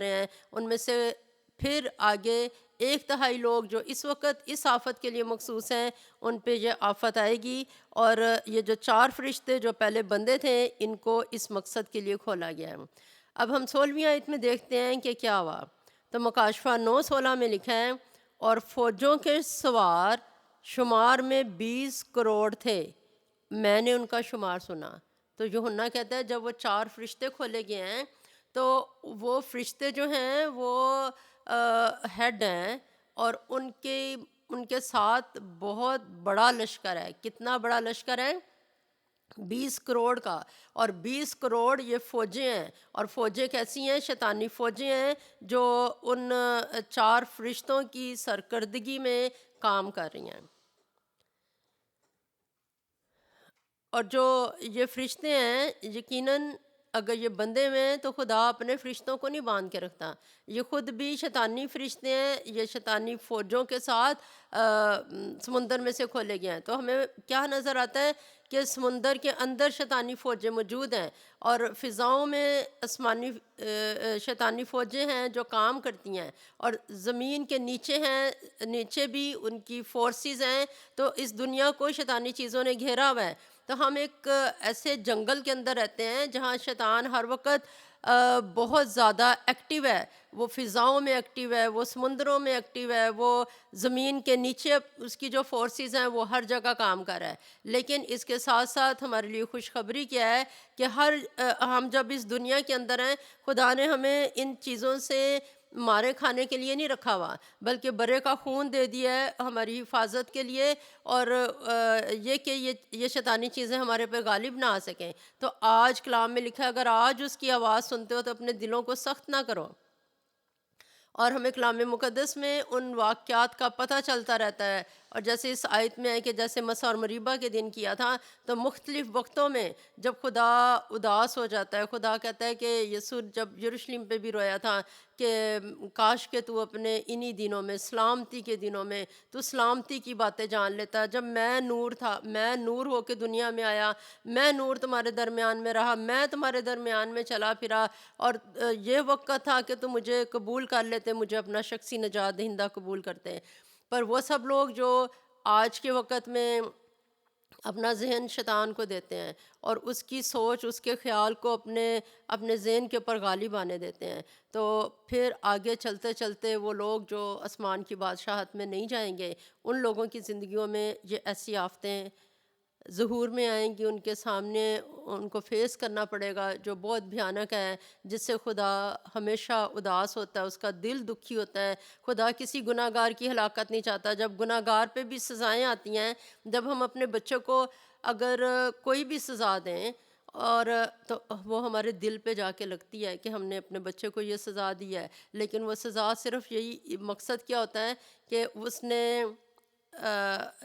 ہیں ان میں سے پھر آگے 1/3 لوگ جو اس وقت اس آفت کے لیے مخصوص ہیں ان پہ یہ آفت آئے گی، اور یہ جو 4 فرشتے جو پہلے بندے تھے ان کو اس مقصد کے لیے کھولا گیا ہے۔ اب ہم 16ویں آیت میں دیکھتے ہیں کہ کیا ہوا۔ تو مکاشفہ 9:16 میں لکھا ہے، اور فوجوں کے سوار شمار میں 20 کروڑ تھے، میں نے ان کا شمار سنا۔ تو یوحنا کہتا ہے جب وہ 4 فرشتے کھولے گئے ہیں تو وہ فرشتے جو ہیں وہ ہیڈ ہیں، اور ان کے ساتھ بہت بڑا لشکر ہے۔ کتنا بڑا لشکر ہے؟ 20 کروڑ کا، اور 20 کروڑ یہ فوجیں ہیں، اور فوجیں کیسی ہیں؟ شیطانی فوجیں ہیں جو ان 4 فرشتوں کی سرکردگی میں کام کر رہی ہیں۔ اور جو یہ فرشتے ہیں یقیناً اگر یہ بندے ہوئے ہیں تو خدا اپنے فرشتوں کو نہیں باندھ کے رکھتا، یہ خود بھی شیطانی فرشتے ہیں، یہ شیطانی فوجوں کے ساتھ سمندر میں سے کھولے گئے ہیں۔ تو ہمیں کیا نظر آتا ہے کہ سمندر کے اندر شیطانی فوجیں موجود ہیں، اور فضاؤں میں آسمانی شیطانی فوجیں ہیں جو کام کرتی ہیں، اور زمین کے نیچے ہیں، نیچے بھی ان کی فورسز ہیں۔ تو اس دنیا کو شیطانی چیزوں نے گھیرا ہوا ہے۔ تو ہم ایک ایسے جنگل کے اندر رہتے ہیں جہاں شیطان ہر وقت بہت زیادہ ایکٹیو ہے، وہ فضاؤں میں ایکٹیو ہے، وہ سمندروں میں ایکٹیو ہے، وہ زمین کے نیچے اس کی جو فورسز ہیں وہ ہر جگہ کام کر رہا ہے۔ لیکن اس کے ساتھ ساتھ ہمارے لیے خوشخبری کیا ہے کہ ہم جب اس دنیا کے اندر ہیں، خدا نے ہمیں ان چیزوں سے مارے کھانے کے لیے نہیں رکھا ہوا، بلکہ برے کا خون دے دیا ہے ہماری حفاظت کے لیے، اور یہ کہ یہ شیطانی چیزیں ہمارے پہ غالب نہ آ سکیں۔ تو آج کلام میں لکھا ہے اگر آج اس کی آواز سنتے ہو تو اپنے دلوں کو سخت نہ کرو۔ اور ہمیں کلام مقدس میں ان واقعات کا پتہ چلتا رہتا ہے، اور جیسے اس آیت میں ہے کہ جیسے مسا اور مریبہ کے دن کیا تھا، تو مختلف وقتوں میں جب خدا اداس ہو جاتا ہے، خدا کہتا ہے کہ یسوع جب یروشلم پہ بھی رویا تھا کہ کاش کہ تو اپنے انہی دنوں میں، سلامتی کے دنوں میں تو سلامتی کی باتیں جان لیتا۔ جب میں نور تھا، میں نور ہو کے دنیا میں آیا، میں نور تمہارے درمیان میں رہا، میں تمہارے درمیان میں چلا پھرا، اور یہ وقت تھا کہ تم مجھے قبول کر لیتے، مجھے اپنا شخصی نجات دہندہ قبول کرتے۔ پر وہ سب لوگ جو آج کے وقت میں اپنا ذہن شیطان کو دیتے ہیں اور اس کی سوچ، اس کے خیال کو اپنے ذہن کے اوپر غالب آنے دیتے ہیں، تو پھر آگے چلتے چلتے وہ لوگ جو آسمان کی بادشاہت میں نہیں جائیں گے، ان لوگوں کی زندگیوں میں یہ ایسی آفتیں ظہور میں آئیں گی، ان کے سامنے ان کو فیس کرنا پڑے گا جو بہت بھیانک ہے، جس سے خدا ہمیشہ اداس ہوتا ہے، اس کا دل دکھی ہوتا ہے۔ خدا کسی گناہ گار کی ہلاکت نہیں چاہتا۔ جب گناہ گار پہ بھی سزائیں آتی ہیں، جب ہم اپنے بچوں کو اگر کوئی بھی سزا دیں اور تو وہ ہمارے دل پہ جا کے لگتی ہے کہ ہم نے اپنے بچے کو یہ سزا دی ہے، لیکن وہ سزا صرف یہی مقصد کیا ہوتا ہے کہ اس نے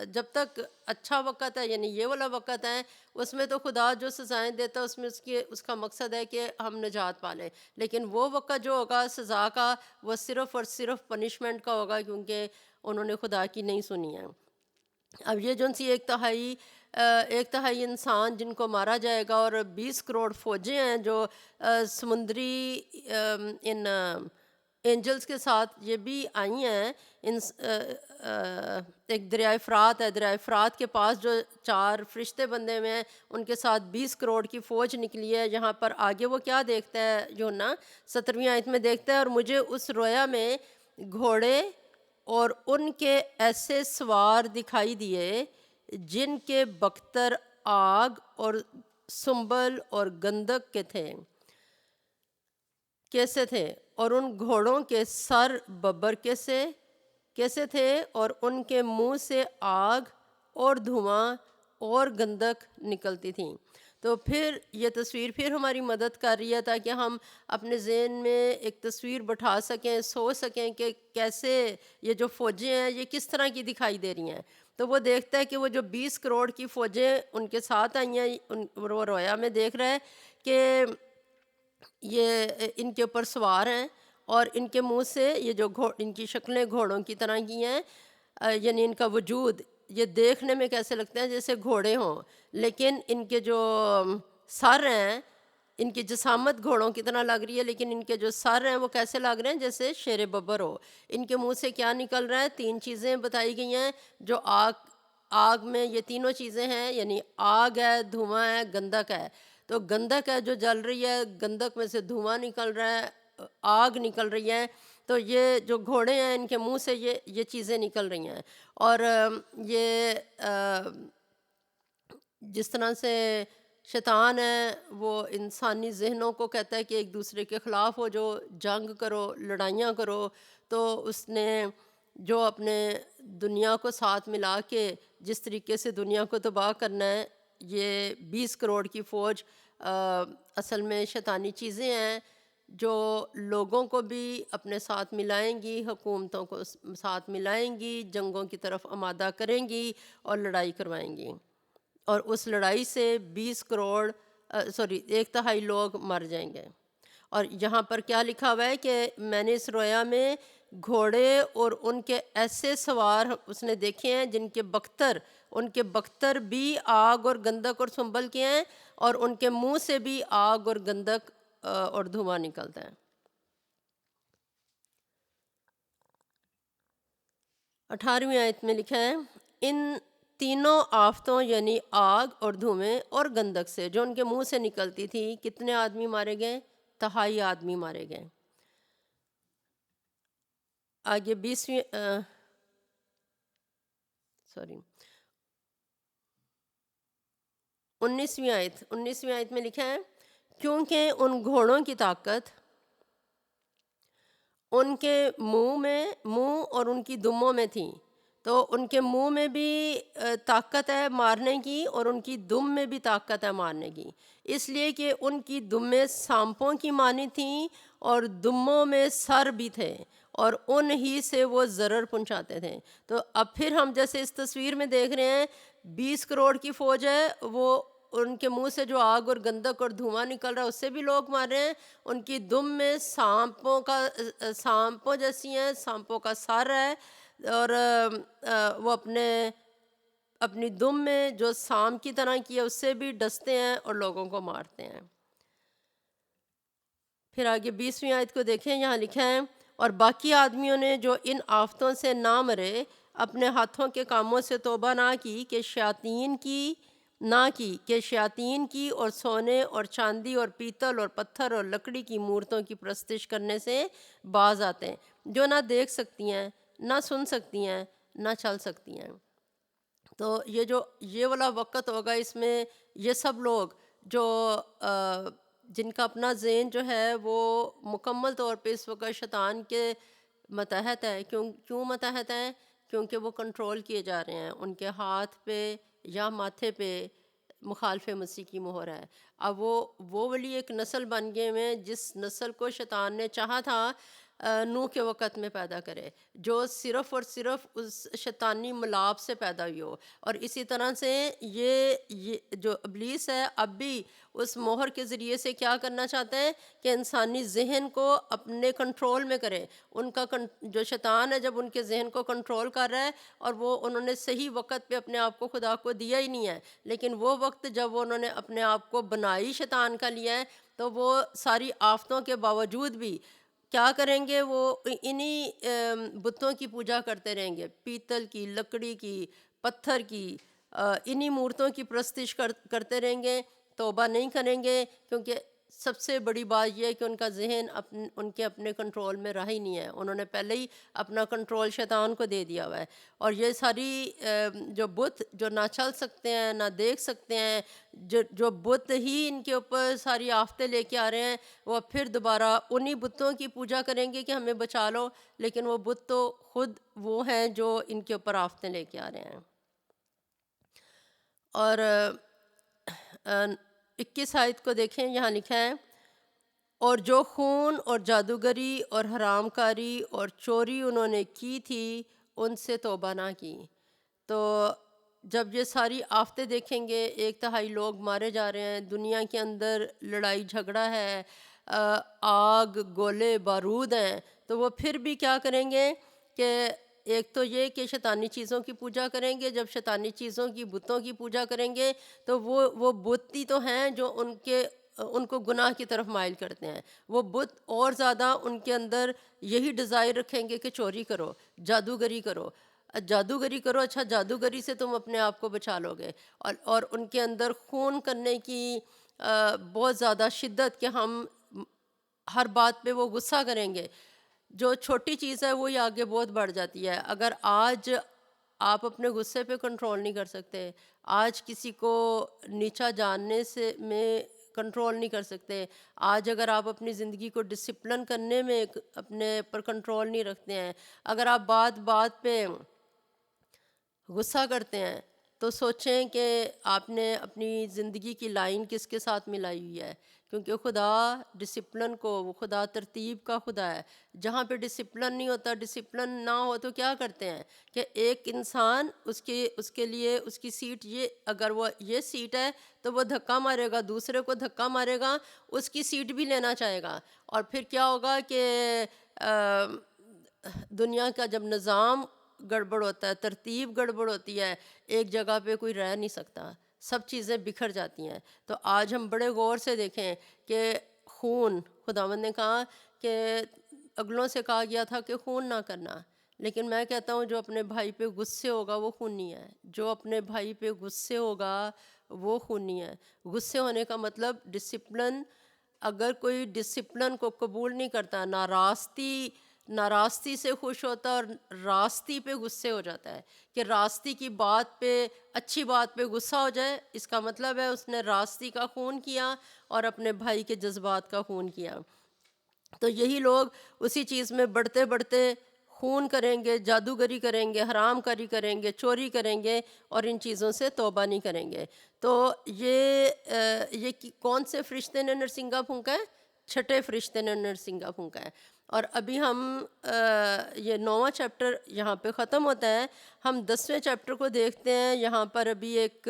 جب تک اچھا وقت ہے، یعنی یہ والا وقت ہے، اس میں تو خدا جو سزائیں دیتا ہے اس میں اس کا مقصد ہے کہ ہم نجات پالیں، لیکن وہ وقت جو ہوگا سزا کا، وہ صرف اور صرف پنشمنٹ کا ہوگا، کیونکہ انہوں نے خدا کی نہیں سنی ہے۔ اب یہ جو سی 1/3 ایک تہائی انسان جن کو مارا جائے گا، اور 20 کروڑ فوجیں ہیں جو سمندری ان اینجلز کے ساتھ یہ بھی آئی ہیں. ایک دریائے فرات ہے، دریائے فرات کے پاس جو 4 فرشتے بندے ہوئے ہیں ان کے ساتھ 20 کروڑ کی فوج نکلی ہے. یہاں پر آگے وہ کیا دیکھتا ہے یوحنا 17ویں آیت میں دیکھتا ہے، اور مجھے اس رویا میں گھوڑے اور ان کے ایسے سوار دکھائی دیے جن کے بختر آگ اور سنبل اور گندک کے تھے. کیسے تھے؟ اور ان گھوڑوں کے سر ببر کیسے تھے، اور ان کے منہ سے آگ اور دھواں اور گندک نکلتی تھیں. تو پھر یہ تصویر پھر ہماری مدد کر رہی ہے تاکہ ہم اپنے ذہن میں ایک تصویر بٹھا سکیں، سوچ سکیں کہ کیسے یہ جو فوجیں ہیں یہ کس طرح کی دکھائی دے رہی ہیں. تو وہ دیکھتا ہے کہ وہ جو 20 کروڑ کی فوجیں ان کے ساتھ آئی ہیں، وہ رویا میں دیکھ رہا ہے کہ یہ ان کے اوپر سوار ہیں، اور ان کے منہ سے یہ جو ان کی شکلیں گھوڑوں کی طرح کی ہیں، یعنی ان کا وجود یہ دیکھنے میں کیسے لگتے ہیں جیسے گھوڑے ہوں، لیکن ان کے جو سر ہیں، ان کی جسامت گھوڑوں کی طرح لگ رہی ہے، لیکن ان کے جو سر ہیں وہ کیسے لگ رہے ہیں جیسے شیر ببر ہو. ان کے منہ سے کیا نکل رہا ہے؟ 3 چیزیں بتائی گئی ہیں جو آگ میں یہ تینوں چیزیں ہیں، یعنی آگ ہے، دھواں ہے، گندک ہے. تو گندک ہے جو جل رہی ہے، گندک میں سے دھواں نکل رہا ہے، آگ نکل رہی ہے. تو یہ جو گھوڑے ہیں ان کے منہ سے یہ چیزیں نکل رہی ہیں. اور یہ جس طرح سے شیطان ہے وہ انسانی ذہنوں کو کہتا ہے کہ ایک دوسرے کے خلاف ہو، جو جنگ کرو، لڑائیاں کرو. تو اس نے جو اپنے دنیا کو ساتھ ملا کے جس طریقے سے دنیا کو تباہ کرنا ہے، یہ 20 کروڑ کی فوج اصل میں شیطانی چیزیں ہیں جو لوگوں کو بھی اپنے ساتھ ملائیں گی، حکومتوں کو ساتھ ملائیں گی، جنگوں کی طرف آمادہ کریں گی اور لڑائی کروائیں گی. اور اس لڑائی سے 20 کروڑ 1/3 لوگ مر جائیں گے. اور یہاں پر کیا لکھا ہوا ہے کہ میں نے اس رویا میں گھوڑے اور ان کے ایسے سوار اس نے دیکھے ہیں جن کے بختر بھی آگ اور گندک اور سنبل کے ہیں، اور ان کے منہ سے بھی آگ اور گندک اور دھواں نکلتا ہے. 18ویں آیت میں لکھا ہے، ان تینوں آفتوں یعنی آگ اور دھویں اور گندک سے جو ان کے منہ سے نکلتی تھی، کتنے آدمی مارے گئے؟ 3/4 آدمی مارے گئے. آگے 19ویں آیت میں لکھا ہے، کیونکہ ان گھوڑوں کی طاقت ان کے منہ اور ان کی دموں میں تھی. تو ان کے منہ میں بھی طاقت ہے مارنے کی، اور ان کی دم میں بھی طاقت ہے مارنے کی، اس لیے کہ ان کی دمیں سانپوں کی مانی تھیں اور دموں میں سر بھی تھے، اور ان ہی سے وہ ضرر پہنچاتے تھے. تو اب پھر ہم جیسے اس تصویر میں دیکھ رہے ہیں 20 کروڑ کی فوج ہے، وہ ان کے منہ سے جو آگ اور گندک اور دھواں نکل رہا ہے اس سے بھی لوگ مار رہے ہیں. ان کی دم میں سانپوں جیسی ہیں، سانپوں کا سر ہے، اور وہ اپنی دم میں جو سانپ کی طرح کی ہے اس سے بھی ڈستے ہیں اور لوگوں کو مارتے ہیں. پھر آگے 20ویں آیت کو دیکھیں، یہاں لکھا ہے، اور باقی آدمیوں نے جو ان آفتوں سے نہ مرے اپنے ہاتھوں کے کاموں سے توبہ نہ کی کہ شیاطین کی اور سونے اور چاندی اور پیتل اور پتھر اور لکڑی کی مورتوں کی پرستش کرنے سے باز آتے ہیں، جو نہ دیکھ سکتی ہیں، نہ سن سکتی ہیں، نہ چل سکتی ہیں. تو یہ والا وقت ہوگا، اس میں یہ سب لوگ جو جن کا اپنا ذہن جو ہے وہ مکمل طور پہ اس وقت شیطان کے متحد ہے. کیوں متحد ہیں؟ کیونکہ وہ کنٹرول کیے جا رہے ہیں، ان کے ہاتھ پہ یا ماتھے پہ مخالف مسیح کی مہر ہے. اب وہ والی ایک نسل بن گئے ہوئے، جس نسل کو شیطان نے چاہا تھا نوح کے وقت میں پیدا کرے جو صرف اور صرف اس شیطانی ملاب سے پیدا ہوئی ہو۔ اور اسی طرح سے یہ جو ابلیس ہے اب بھی اس مہر کے ذریعے سے کیا کرنا چاہتا ہے کہ انسانی ذہن کو اپنے کنٹرول میں کرے۔ ان کا جو شیطان ہے جب ان کے ذہن کو کنٹرول کر رہا ہے، اور وہ انہوں نے صحیح وقت پہ اپنے آپ کو خدا کو دیا ہی نہیں ہے، لیکن وہ وقت جب انہوں نے اپنے آپ کو بنائی شیطان کا لیا ہے تو وہ ساری آفتوں کے باوجود بھی کیا کریں گے، وہ انہی بتوں کی پوجا کرتے رہیں گے، پیتل کی، لکڑی کی، پتھر کی، انہی مورتوں کی پرستش کرتے رہیں گے، توبہ نہیں کریں گے، کیونکہ سب سے بڑی بات یہ ہے کہ ان کا ذہن ان کے اپنے کنٹرول میں رہا ہی نہیں ہے، انہوں نے پہلے ہی اپنا کنٹرول شیطان کو دے دیا ہوا ہے۔ اور یہ ساری جو بت جو نہ چل سکتے ہیں، نہ دیکھ سکتے ہیں، جو بت ہی ان کے اوپر ساری آفتیں لے کے آ رہے ہیں، وہ پھر دوبارہ انہی بتوں کی پوجا کریں گے کہ ہمیں بچا لو، لیکن وہ بت تو خود وہ ہیں جو ان کے اوپر آفتیں لے کے آ رہے ہیں۔ اور 21 آیت کو دیکھیں، یہاں لکھا ہے، اور جو خون اور جادوگری اور حرام کاری اور چوری انہوں نے کی تھی ان سے توبہ نہ کی۔ تو جب یہ ساری آفتیں دیکھیں گے، 1/3 لوگ مارے جا رہے ہیں، دنیا کے اندر لڑائی جھگڑا ہے، آگ گولے بارود ہیں، تو وہ پھر بھی کیا کریں گے کہ ایک تو یہ کہ شیطانی چیزوں کی پوجا کریں گے۔ جب شیطانی چیزوں کی، بتوں کی پوجا کریں گے تو وہ بت ہی تو ہیں جو ان کو گناہ کی طرف مائل کرتے ہیں۔ وہ بت اور زیادہ ان کے اندر یہی ڈیزائر رکھیں گے کہ چوری کرو، جادوگری کرو، جادوگری کرو۔ اچھا، جادوگری سے تم اپنے آپ کو بچا لو گے، اور ان کے اندر خون کرنے کی بہت زیادہ شدت کہ ہم ہر بات پہ وہ غصہ کریں گے۔ جو چھوٹی چیز ہے وہی آگے بہت بڑھ جاتی ہے۔ اگر آج آپ اپنے غصے پہ کنٹرول نہیں کر سکتے، آج کسی کو نیچا جاننے میں کنٹرول نہیں کر سکتے، آج اگر آپ اپنی زندگی کو ڈسپلن کرنے میں اپنے پر کنٹرول نہیں رکھتے ہیں، اگر آپ بات بات پہ غصہ کرتے ہیں، تو سوچیں کہ آپ نے اپنی زندگی کی لائن کس کے ساتھ ملائی ہوئی ہے، کیونکہ خدا ڈسپلن کو، وہ خدا ترتیب کا خدا ہے۔ جہاں پہ ڈسپلن نہیں ہوتا، ڈسپلن نہ ہو تو کیا کرتے ہیں کہ ایک انسان اس کے لیے اس کی سیٹ، یہ اگر وہ یہ سیٹ ہے تو وہ دھکا مارے گا، دوسرے کو دھکا مارے گا، اس کی سیٹ بھی لینا چاہے گا۔ اور پھر کیا ہوگا کہ دنیا کا جب نظام گڑبڑ ہوتا ہے، ترتیب گڑبڑ ہوتی ہے، ایک جگہ پہ کوئی رہ نہیں سکتا، سب چیزیں بکھر جاتی ہیں۔ تو آج ہم بڑے غور سے دیکھیں کہ خون، خداوند نے کہا کہ اگلوں سے کہا گیا تھا کہ خون نہ کرنا، لیکن میں کہتا ہوں جو اپنے بھائی پہ غصے ہوگا وہ خونی ہے، جو اپنے بھائی پہ غصے ہوگا وہ خونی ہے۔ غصے ہونے کا مطلب ڈسپلن، اگر کوئی ڈسپلن کو قبول نہیں کرتا، ناراستی سے خوش ہوتا اور راستی پہ غصے ہو جاتا ہے، کہ راستی کی بات پہ، اچھی بات پہ غصہ ہو جائے، اس کا مطلب ہے اس نے راستی کا خون کیا اور اپنے بھائی کے جذبات کا خون کیا۔ تو یہی لوگ اسی چیز میں بڑھتے بڑھتے خون کریں گے، جادوگری کریں گے، حرام کاری کریں گے، چوری کریں گے، اور ان چیزوں سے توبہ نہیں کریں گے۔ تو یہ کون سے فرشتے نے نرسنگا پھونکا ہے؟ چھٹے فرشتے نے نرسنگا پھونکا ہے۔ اور ابھی ہم یہ 9واں چیپٹر یہاں پہ ختم ہوتا ہے، ہم 10ویں چیپٹر کو دیکھتے ہیں۔ یہاں پر ابھی ایک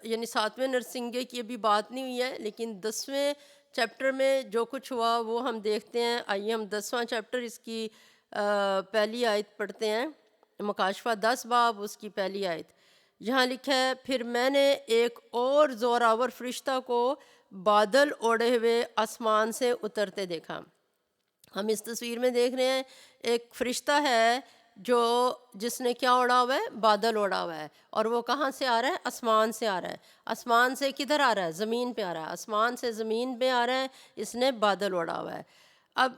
یعنی 7ویں نرسنگے کی ابھی بات نہیں ہوئی ہے، لیکن 10ویں چیپٹر میں جو کچھ ہوا وہ ہم دیکھتے ہیں۔ آئیے ہم 10واں چیپٹر اس کی پہلی آیت پڑھتے ہیں، مکاشفہ 10 باب اس کی پہلی آیت۔ یہاں لکھا ہے، پھر میں نے ایک اور زوراور فرشتہ کو بادل اوڑھے ہوئے آسمان سے اترتے دیکھا۔ ہم اس تصویر میں دیکھ رہے ہیں ایک فرشتہ ہے جس نے کیا اوڑھا ہوا ہے؟ بادل اوڑھا ہوا ہے، اور وہ کہاں سے آ رہا ہے؟ آسمان سے آ رہا ہے۔ آسمان سے کدھر آ رہا ہے؟ زمین پہ آ رہا ہے۔ آسمان سے زمین پہ آ رہا ہے، اس نے بادل اوڑھا ہوا ہے۔ اب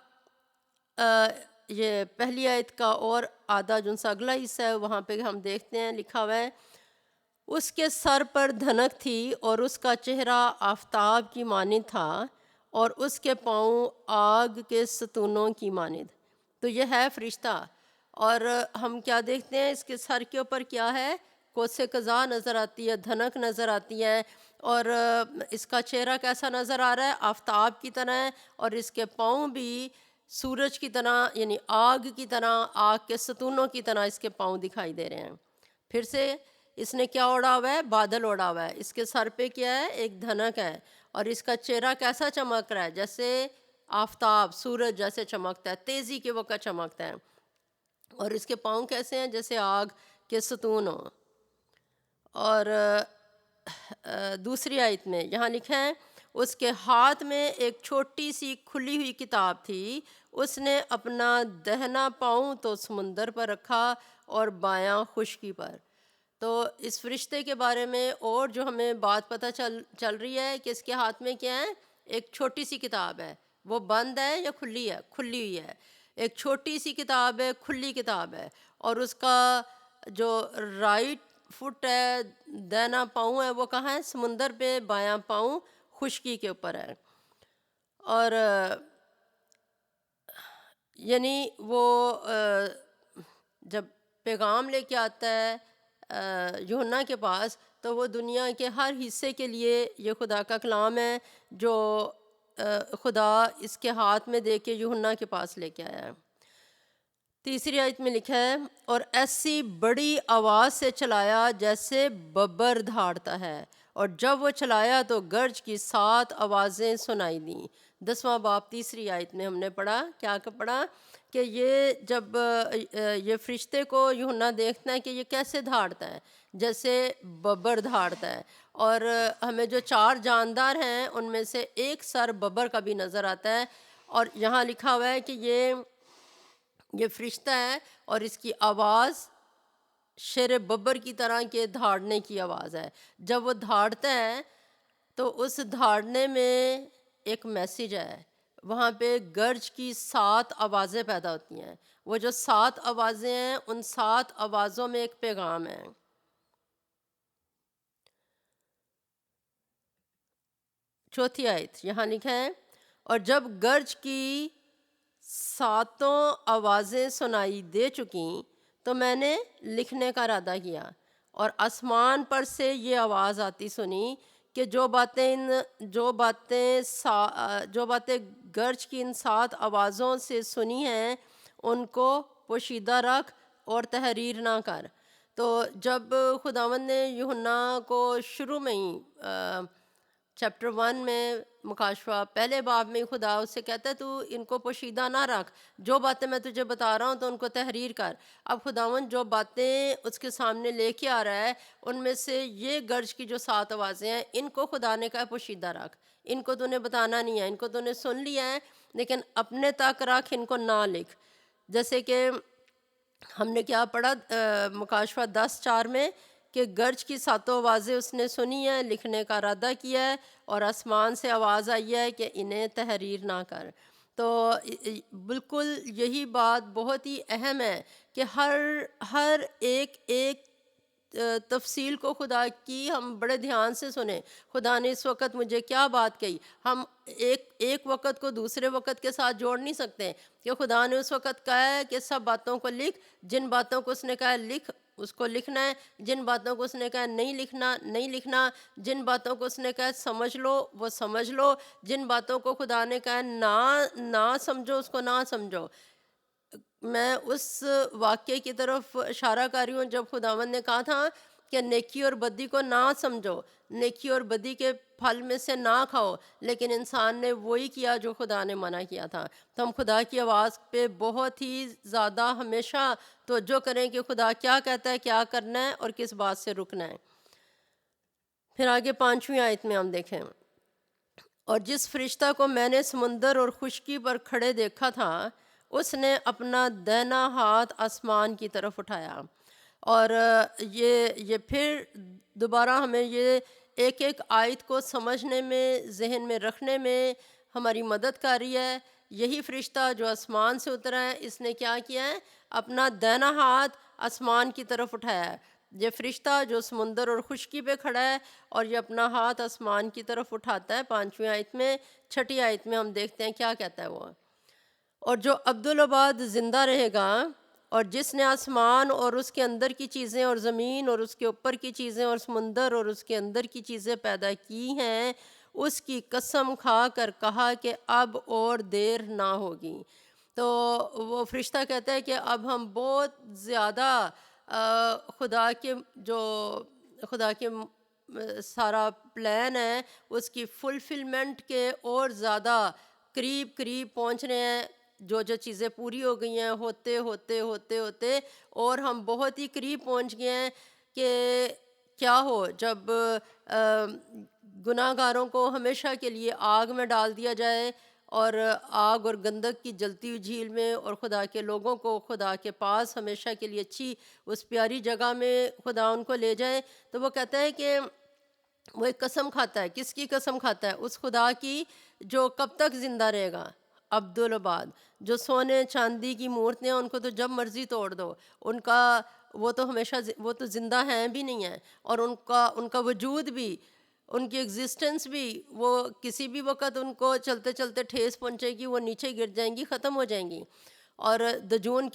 یہ پہلی آیت کا اور آدھا جو سا اگلا حصہ ہے وہاں پہ ہم دیکھتے ہیں، لکھا ہوا ہے، اس کے سر پر دھنک تھی اور اس کا چہرہ آفتاب کی مانند تھا اور اس کے پاؤں آگ کے ستونوں کی مانند۔ تو یہ ہے فرشتہ، اور ہم کیا دیکھتے ہیں؟ اس کے سر کے اوپر کیا ہے؟ قوس قزح نظر آتی ہے، دھنک نظر آتی ہے، اور اس کا چہرہ کیسا نظر آ رہا ہے؟ آفتاب کی طرح ہے، اور اس کے پاؤں بھی سورج کی طرح، یعنی آگ کی طرح، آگ کے ستونوں کی طرح اس کے پاؤں دکھائی دے رہے ہیں۔ پھر سے اس نے کیا اوڑھا ہوا ہے؟ بادل اوڑھا ہوا ہے۔ اس کے سر پہ کیا ہے؟ ایک دھنک ہے، اور اس کا چہرہ کیسا چمک رہا ہے؟ جیسے آفتاب، سورج جیسے چمکتا ہے، تیزی کے وقت چمکتا ہے، اور اس کے پاؤں کیسے ہیں؟ جیسے آگ کے ستون ہوں۔ اور دوسری آیت میں یہاں لکھا ہے اس کے ہاتھ میں ایک چھوٹی سی کھلی ہوئی کتاب تھی، اس نے اپنا دہنا پاؤں تو سمندر پر رکھا اور بایاں خشکی پر۔ تو اس فرشتے کے بارے میں اور جو ہمیں بات پتہ چل رہی ہے کہ اس کے ہاتھ میں کیا ہے؟ ایک چھوٹی سی کتاب ہے۔ وہ بند ہے یا کھلی ہے؟ کھلی ہوئی ہے۔ ایک چھوٹی سی کتاب ہے، کھلی کتاب ہے، اور اس کا جو رائٹ فٹ ہے، دہنا پاؤں ہے، وہ کہاں ہے؟ سمندر پہ، بایاں پاؤں خشکی کے اوپر ہے۔ اور یعنی وہ جب پیغام لے کے آتا ہے یوحنا کے پاس، تو وہ دنیا کے ہر حصے کے لیے یہ خدا کا کلام ہے جو خدا اس کے ہاتھ میں دے کے یوحنا کے پاس لے کے آیا ہے۔ تیسری آیت میں لکھا ہے اور ایسی بڑی آواز سے چلایا جیسے ببر دھاڑتا ہے، اور جب وہ چلایا تو گرج کی 7 آوازیں سنائی دیں۔ 10واں باب تیسری آیت میں ہم نے پڑھا، کیا پڑھا؟ کہ یہ جب یہ فرشتے کو یوحنا دیکھتا ہے کہ یہ کیسے دھاڑتا ہے، جیسے ببر دھاڑتا ہے، اور ہمیں جو 4 جاندار ہیں ان میں سے ایک سر ببر کا بھی نظر آتا ہے، اور یہاں لکھا ہوا ہے کہ یہ فرشتہ ہے اور اس کی آواز شیر ببر کی طرح کے دھاڑنے کی آواز ہے۔ جب وہ دھاڑتا ہے تو اس دھاڑنے میں ایک میسیج ہے، وہاں پہ گرج کی 7 آوازیں پیدا ہوتی ہیں۔ وہ جو 7 آوازیں ہیں، ان 7 آوازوں میں ایک پیغام ہے۔ چوتھی آیت یہاں لکھا ہے اور جب گرج کی 7 آوازیں سنائی دے چکیں تو میں نے لکھنے کا ارادہ کیا، اور آسمان پر سے یہ آواز آتی سنی کہ جو باتیں گرج کی ان 7 آوازوں سے سنی ہیں ان کو پوشیدہ رکھ اور تحریر نہ کر۔ تو جب خداوند نے یوحنا کو شروع میں ہی چیپٹر 1 میں مکاشفہ پہلے باب میں خدا اس سے کہتا ہے تو ان کو پوشیدہ نہ رکھ، جو باتیں میں تجھے بتا رہا ہوں تو ان کو تحریر کر۔ اب خداوند جو باتیں اس کے سامنے لے کے آ رہا ہے ان میں سے یہ گرج کی جو 7 آوازیں ہیں، ان کو خدا نے کہا پوشیدہ رکھ، ان کو تو نے بتانا نہیں ہے، ان کو تو نے سن لیا ہے لیکن اپنے تک رکھ، ان کو نہ لکھ۔ جیسے کہ ہم نے کیا پڑھا مکاشفہ 10:4 میں کہ گرج کی 7 آوازیں اس نے سنی ہیں، لکھنے کا ارادہ کیا ہے، اور آسمان سے آواز آئی ہے کہ انہیں تحریر نہ کر۔ تو بالکل یہی بات بہت ہی اہم ہے کہ ہر ایک تفصیل کو خدا کی ہم بڑے دھیان سے سنیں۔ خدا نے اس وقت مجھے کیا بات کہی، ہم ایک وقت کو دوسرے وقت کے ساتھ جوڑ نہیں سکتے، کہ خدا نے اس وقت کہا ہے کہ سب باتوں کو لکھ، جن باتوں کو اس نے کہا ہے لکھ اس کو لکھنا ہے، جن باتوں کو اس نے کہا نہیں لکھنا، جن باتوں کو اس نے کہا سمجھ لو وہ سمجھ لو، جن باتوں کو خدا نے کہا نہ سمجھو اس کو نہ سمجھو۔ میں اس واقعے کی طرف اشارہ کر رہی ہوں جب خداوند نے کہا تھا کہ نیکی اور بدی کو نہ سمجھو، نیکی اور بدی کے پھل میں سے نہ کھاؤ، لیکن انسان نے وہی کیا جو خدا نے منع کیا تھا۔ تو ہم خدا کی آواز پہ بہت ہی زیادہ ہمیشہ توجہ کریں کہ خدا کیا کہتا ہے، کیا کرنا ہے اور کس بات سے رکنا ہے۔ پھر آگے 5ویں آیت میں ہم دیکھیں اور جس فرشتہ کو میں نے سمندر اور خشکی پر کھڑے دیکھا تھا اس نے اپنا دہنا ہاتھ آسمان کی طرف اٹھایا، اور یہ پھر دوبارہ ہمیں یہ ایک آیت کو سمجھنے میں، ذہن میں رکھنے میں ہماری مدد کر رہی ہے۔ یہی فرشتہ جو آسمان سے اترا ہے، اس نے کیا کیا ہے؟ اپنا دہنا ہاتھ آسمان کی طرف اٹھایا ہے۔ یہ فرشتہ جو سمندر اور خشکی پہ کھڑا ہے اور یہ اپنا ہاتھ آسمان کی طرف اٹھاتا ہے 5ویں آیت میں۔ 6ٹھی آیت میں ہم دیکھتے ہیں کیا کہتا ہے وہ، اور جو عبدالآباد زندہ رہے گا اور جس نے آسمان اور اس کے اندر کی چیزیں اور زمین اور اس کے اوپر کی چیزیں اور سمندر اور اس کے اندر کی چیزیں پیدا کی ہیں، اس کی قسم کھا کر کہا کہ اب اور دیر نہ ہوگی۔ تو وہ فرشتہ کہتا ہے کہ اب ہم بہت زیادہ خدا کے سارا پلان ہے اس کی فلفلمنٹ کے اور زیادہ قریب پہنچ رہے ہیں۔ جو چیزیں پوری ہو گئی ہیں ہوتے ہوتے اور ہم بہت ہی قریب پہنچ گئے ہیں کہ کیا ہو جب گناہ گاروں کو ہمیشہ کے لیے آگ میں ڈال دیا جائے، اور آگ اور گندک کی جلتی ہوئی جھیل میں، اور خدا کے لوگوں کو خدا کے پاس ہمیشہ کے لیے اچھی اس پیاری جگہ میں خدا ان کو لے جائے۔ تو وہ کہتا ہے کہ وہ ایک قسم کھاتا ہے۔ کس کی قسم کھاتا ہے؟ اس خدا کی جو کب تک زندہ رہے گا، عبدالآباد۔ جو سونے چاندی کی مورتیاں ان کو تو جب مرضی توڑ دو، ان کا وہ تو ہمیشہ وہ تو زندہ ہیں بھی نہیں ہیں، اور ان کا وجود بھی، ان کی ایگزسٹنس بھی، وہ کسی بھی وقت ان کو چلتے چلتے ٹھیس پہنچے گی، وہ نیچے گر جائیں گی، ختم ہو جائیں گی۔ اور دجون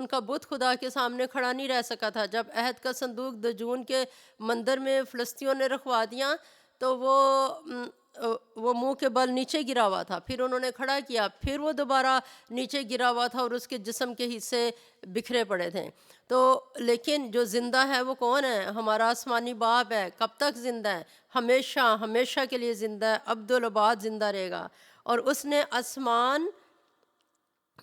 کا بت خدا کے سامنے کھڑا نہیں رہ سکا تھا۔ جب عہد کا صندوق دجون کے مندر میں فلسطینیوں نے رکھوا دیا تو وہ منہ کے بل نیچے گرا ہوا تھا، پھر انہوں نے کھڑا کیا، پھر وہ دوبارہ نیچے گرا ہوا تھا اور اس کے جسم کے حصے بکھرے پڑے تھے۔ تو لیکن جو زندہ ہے وہ کون ہے؟ ہمارا آسمانی باپ ہے۔ کب تک زندہ ہے؟ ہمیشہ کے لیے زندہ ہے، عبدالآباد زندہ رہے گا۔ اور اس نے آسمان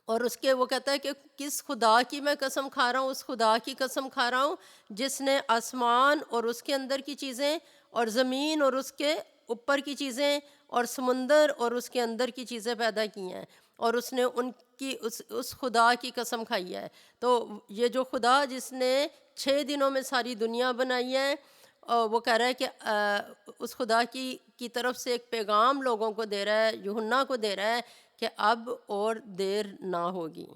اور اس کے، وہ کہتا ہے کہ کس خدا کی میں قسم کھا رہا ہوں؟ اس خدا کی قسم کھا رہا ہوں جس نے آسمان اور اس کے اندر کی چیزیں اور زمین اور اس کے اوپر کی چیزیں اور سمندر اور اس کے اندر کی چیزیں پیدا کی ہیں، اور اس نے ان کی اس خدا کی قسم کھائی ہے۔ تو یہ جو خدا جس نے 6 دنوں میں ساری دنیا بنائی ہے، وہ کہہ رہا ہے کہ اس خدا کی طرف سے ایک پیغام لوگوں کو دے رہا ہے، یوحنا کو دے رہا ہے کہ اب اور دیر نہ ہوگی۔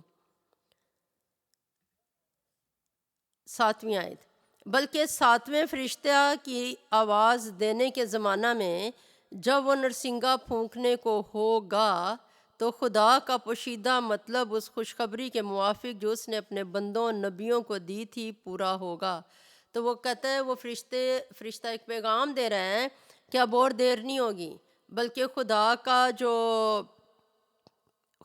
7ویں آیت، بلکہ 7ویں فرشتہ کی آواز دینے کے زمانہ میں جب وہ نرسنگا پھونکنے کو ہوگا تو خدا کا پوشیدہ مطلب اس خوشخبری کے موافق جو اس نے اپنے بندوں نبیوں کو دی تھی پورا ہوگا۔ تو وہ کہتا ہے، وہ فرشتہ ایک پیغام دے رہے ہیں کہ اب اور دیر نہیں ہوگی، بلکہ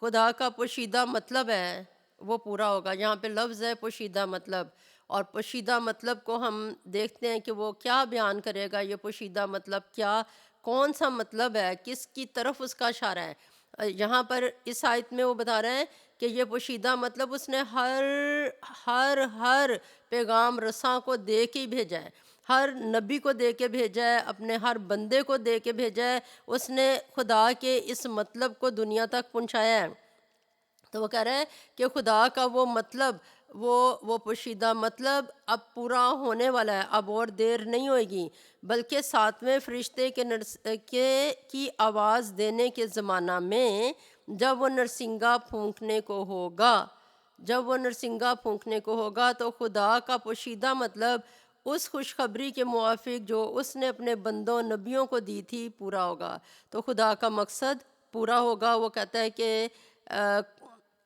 خدا کا پوشیدہ مطلب ہے وہ پورا ہوگا۔ یہاں پہ لفظ ہے پوشیدہ مطلب، اور پوشیدہ مطلب کو ہم دیکھتے ہیں کہ وہ کیا بیان کرے گا۔ یہ پوشیدہ مطلب کون سا مطلب ہے، کس کی طرف اس کا اشارہ ہے؟ یہاں پر اس آیت میں وہ بتا رہے ہیں کہ یہ پوشیدہ مطلب اس نے ہر پیغام رساں کو دے کے ہی بھیجا ہے، ہر نبی کو دے کے بھیجا ہے، اپنے ہر بندے کو دے کے بھیجا ہے۔ اس نے خدا کے اس مطلب کو دنیا تک پہنچایا ہے۔ تو وہ کہہ رہا ہے کہ خدا کا وہ مطلب، وہ پوشیدہ مطلب اب پورا ہونے والا ہے، اب اور دیر نہیں ہوئے گی، بلکہ 7ویں فرشتے کی آواز دینے کے زمانہ میں جب وہ نرسنگا پھونکنے کو ہوگا تو خدا کا پوشیدہ مطلب اس خوشخبری کے موافق جو اس نے اپنے بندوں نبیوں کو دی تھی پورا ہوگا۔ تو خدا کا مقصد پورا ہوگا۔ وہ کہتا ہے کہ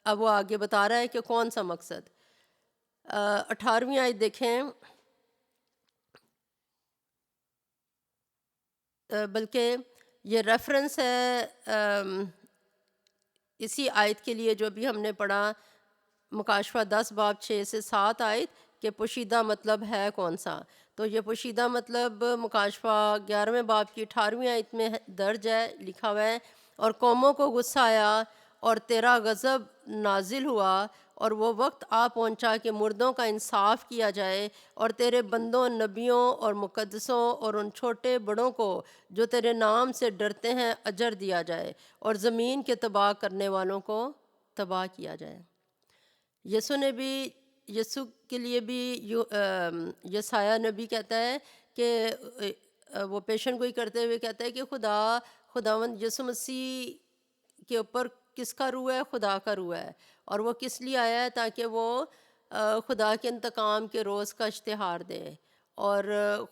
اب وہ آگے بتا رہا ہے کہ کون سا مقصد۔ 18ویں آیت دیکھیں، بلکہ یہ ریفرنس ہے اسی آیت کے لیے جو بھی ہم نے پڑھا، مکاشفہ 10 باب 6 سے 7 آیت، کہ پوشیدہ مطلب ہے کون سا۔ تو یہ پوشیدہ مطلب مکاشفہ 11ویں باب کی 18ویں آیت میں درج ہے، لکھا ہوا ہے، اور قوموں کو غصہ آیا اور تیرا غضب نازل ہوا، اور وہ وقت آ پہنچا کہ مردوں کا انصاف کیا جائے، اور تیرے بندوں نبیوں اور مقدسوں اور ان چھوٹے بڑوں کو جو تیرے نام سے ڈرتے ہیں اجر دیا جائے، اور زمین کے تباہ کرنے والوں کو تباہ کیا جائے۔ یسوع کے لیے بھی یسایہ نبی کہتا ہے کہ وہ پیشن گوئی کرتے ہوئے کہتا ہے کہ خداوند یسوع مسیح کے اوپر کس کا روح ہے؟ خدا کا روح ہے، اور وہ کس لیے آیا ہے؟ تاکہ وہ خدا کے انتقام کے روز کا اشتہار دے اور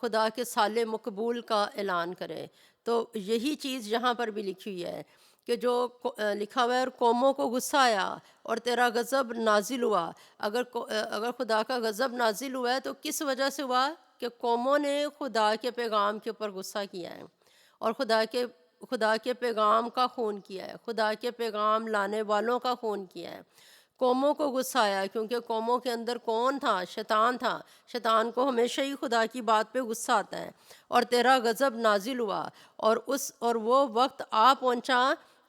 خدا کے سال مقبول کا اعلان کرے۔ تو یہی چیز یہاں پر بھی لکھی ہوئی ہے کہ جو لکھا ہوا ہے اور قوموں کو غصہ آیا اور تیرا غضب نازل ہوا۔ اگر خدا کا غضب نازل ہوا ہے تو کس وجہ سے ہوا؟ کہ قوموں نے خدا کے پیغام کے اوپر غصہ کیا ہے اور خدا کے پیغام کا خون کیا ہے، خدا کے پیغام لانے والوں کا خون کیا ہے۔ قوموں کو غصہ آیا کیونکہ قوموں کے اندر کون تھا؟ شیطان تھا۔ شیطان کو ہمیشہ ہی خدا کی بات پہ غصہ آتا ہے۔ اور تیرا غضب نازل ہوا اور وہ وقت آ پہنچا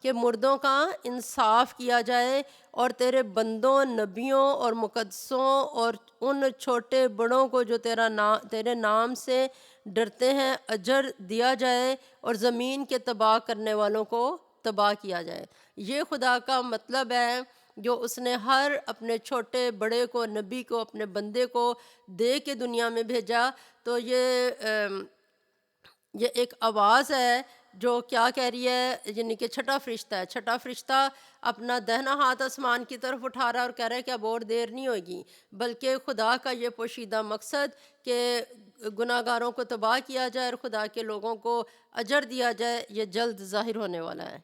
کہ مردوں کا انصاف کیا جائے اور تیرے بندوں، نبیوں اور مقدسوں اور ان چھوٹے بڑوں کو جو تیرے نام سے ڈرتے ہیں اجر دیا جائے اور زمین کے تباہ کرنے والوں کو تباہ کیا جائے۔ یہ خدا کا مطلب ہے جو اس نے ہر اپنے چھوٹے بڑے کو، نبی کو، اپنے بندے کو دے کے دنیا میں بھیجا۔ تو یہ ایک آواز ہے جو کیا کہہ رہی ہے، یعنی کہ چھٹا فرشتہ ہے۔ چھٹا فرشتہ اپنا دہنا ہاتھ آسمان کی طرف اٹھا رہا ہے اور کہہ رہا ہے کہ اب اور دیر نہیں ہوگی، بلکہ خدا کا یہ پوشیدہ مقصد کہ گناہ گاروں کو تباہ کیا جائے اور خدا کے لوگوں کو اجر دیا جائے، یہ جلد ظاہر ہونے والا ہے۔